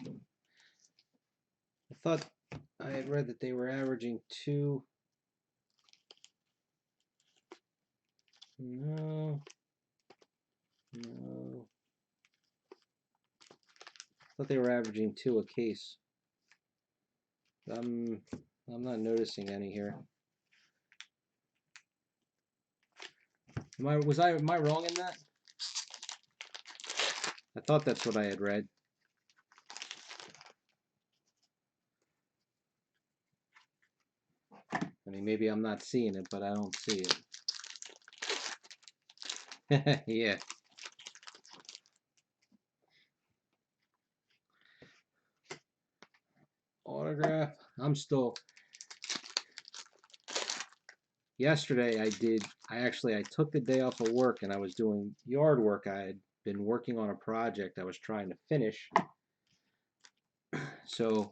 I thought I had read that they were averaging 2. No. No. I thought they were averaging 2 a case. I'm not noticing any here. Am I wrong in that? I thought that's what I had read. I mean, maybe I'm not seeing it, but I don't see it. Yeah. Autograph. I'm still. Yesterday I took the day off of work and I was doing yard work. I had been working on a project I was trying to finish. So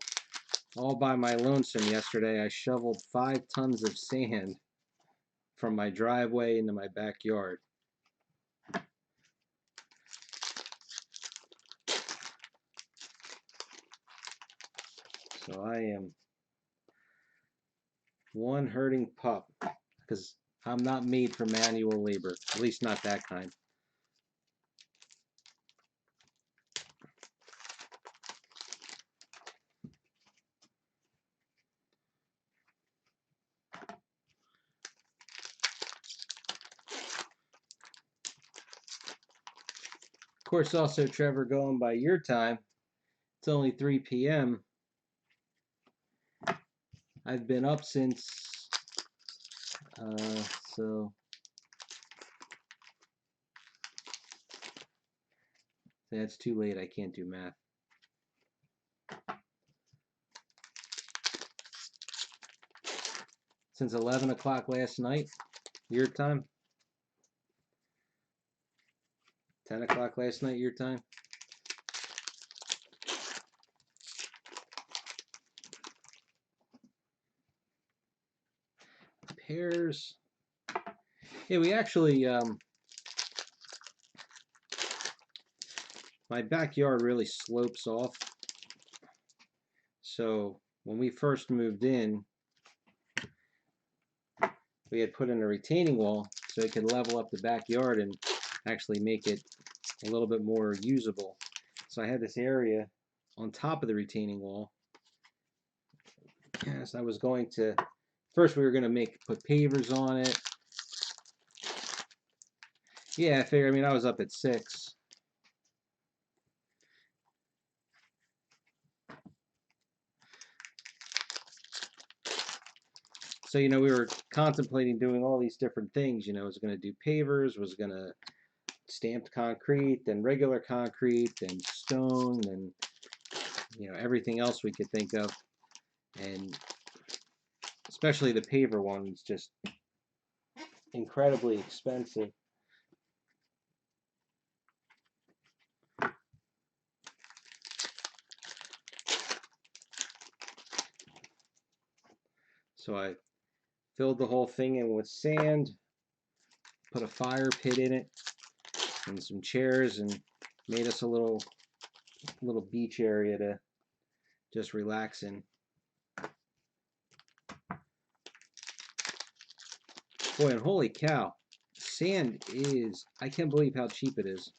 all by my lonesome yesterday, I shoveled 5 tons of sand from my driveway into my backyard. So I am one hurting pup because I'm not made for manual labor, at least not that kind. Of course, also, Trevor, going by your time, it's only 3 p.m. I've been up since, so that's too late. I can't do math. Since 11 o'clock last night, your time. 10 o'clock last night, your time. Pears. Yeah, we actually, my backyard really slopes off. So when we first moved in, we had put in a retaining wall so it could level up the backyard and actually make it a little bit more usable. So I had this area on top of the retaining wall. Yes, I was going to, first we were going to put pavers on it. Yeah, I figured, I mean, I was up at 6. So, we were contemplating doing all these different things. Was going to do pavers, was going to stamped concrete, then regular concrete, then stone, and everything else we could think of. And especially the paver one is just incredibly expensive. So I filled the whole thing in with sand, put a fire pit in it, and some chairs, and made us a little beach area to just relax in. Boy, and holy cow, sand is, I can't believe how cheap it is.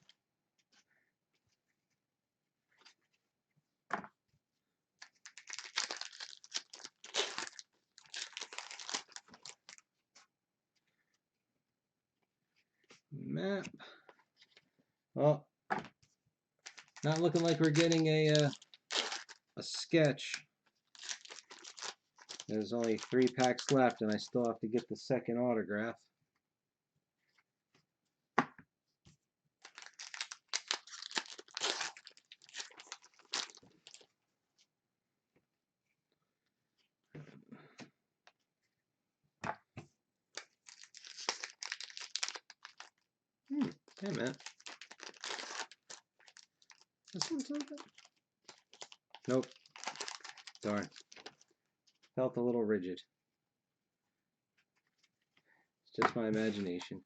Map. Well, not looking like we're getting a sketch. There's only 3 packs left, and I still have to get the second autograph. Hey, man. This one's open? Nope. Darn. Felt a little rigid. It's just my imagination.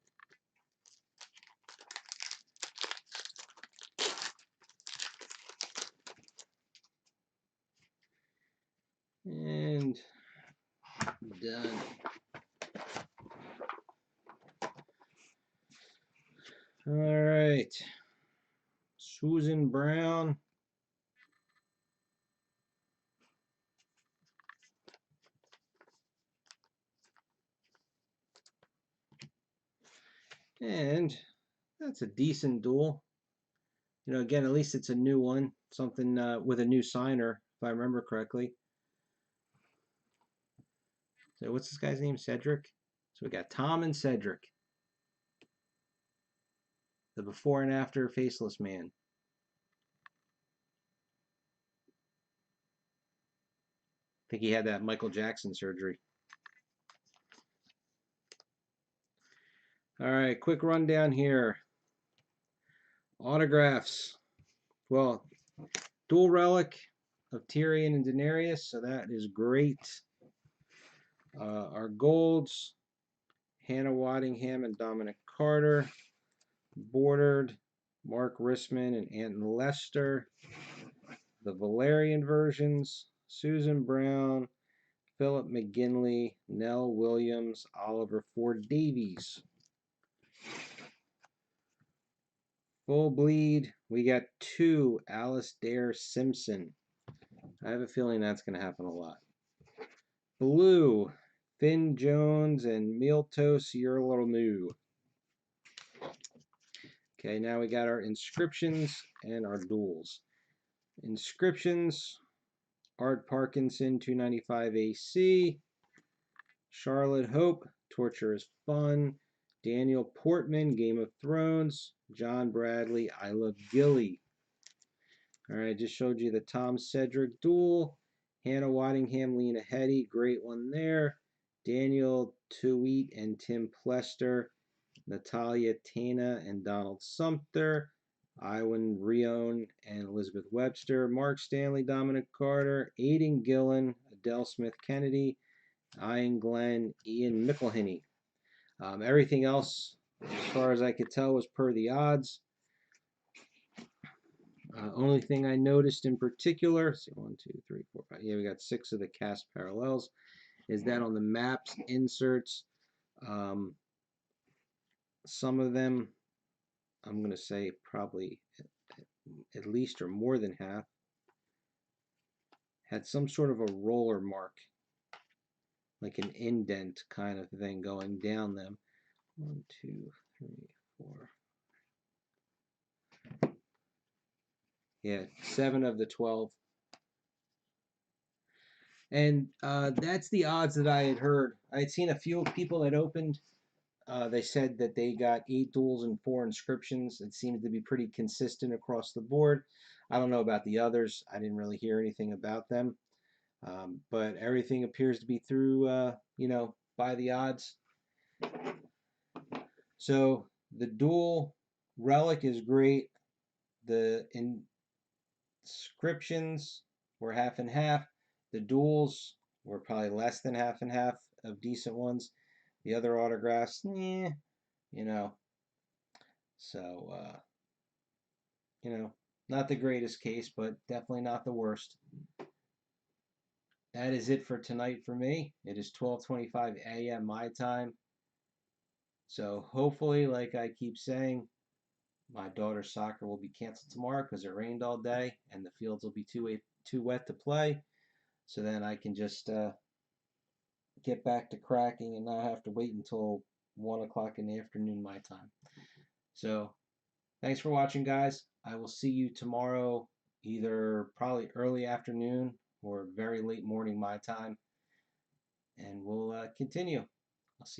And done. All right. Susan Brown. And that's a decent duel. Again, at least it's a new one. Something with a new signer, if I remember correctly. So what's this guy's name? Cedric? So we got Tom and Cedric. The before and after faceless man. I think he had that Michael Jackson surgery. All right, quick rundown here. Autographs. Well, dual relic of Tyrion and Daenerys, so that is great. Our golds, Hannah Waddingham and Dominic Carter. Bordered, Mark Rissman and Anton Lester. The Valerian versions, Susan Brown, Philip McGinley, Nell Williams, Oliver Ford Davies. Full bleed, we got 2, Alistair Simpson. I have a feeling that's going to happen a lot. Blue, Finn Jones and Miltos Yerlomu. Okay, now we got our inscriptions and our duels. Inscriptions, Art Parkinson, 295 AC. Charlotte Hope, Torture is Fun. Daniel Portman, Game of Thrones. John Bradley, I Love Gilly. All right, I just showed you the Tom Cedric duel. Hannah Waddingham, Lena Headey, great one there. Daniel Tuite and Tim Plester. Natalia Tana and Donald Sumter. Iwan Rion and Elizabeth Webster. Mark Stanley, Dominic Carter. Aidan Gillen, Adele Smith Kennedy. Ian Glenn, Ian Mickelhenny. Everything else, as far as I could tell, was per the odds. Only thing I noticed in particular, see 1, 2, 3, 4, 5. Yeah, we got 6 of the cast parallels. Is that on the maps inserts? Some of them, I'm going to say probably at least or more than half, had some sort of a roller mark, like an indent kind of thing going down them. 1, 2, 3, 4. Yeah, 7 of the 12. And that's the odds that I had heard. I had seen a few people that opened. They said that they got 8 duels and 4 inscriptions. It seems to be pretty consistent across the board. I don't know about the others. I didn't really hear anything about them. But everything appears to be through, by the odds. So the dual relic is great. The inscriptions were half and half. The duels were probably less than half and half of decent ones. The other autographs, So, not the greatest case, but definitely not the worst. That is it for tonight for me. It is 12:25 a.m. my time. So hopefully, like I keep saying, my daughter's soccer will be canceled tomorrow because it rained all day and the fields will be too wet to play. So then I can just get back to cracking and not have to wait until 1 o'clock in the afternoon my time. So thanks for watching, guys. I will see you tomorrow, either probably early afternoon or very late morning my time, and we'll continue. I'll see you.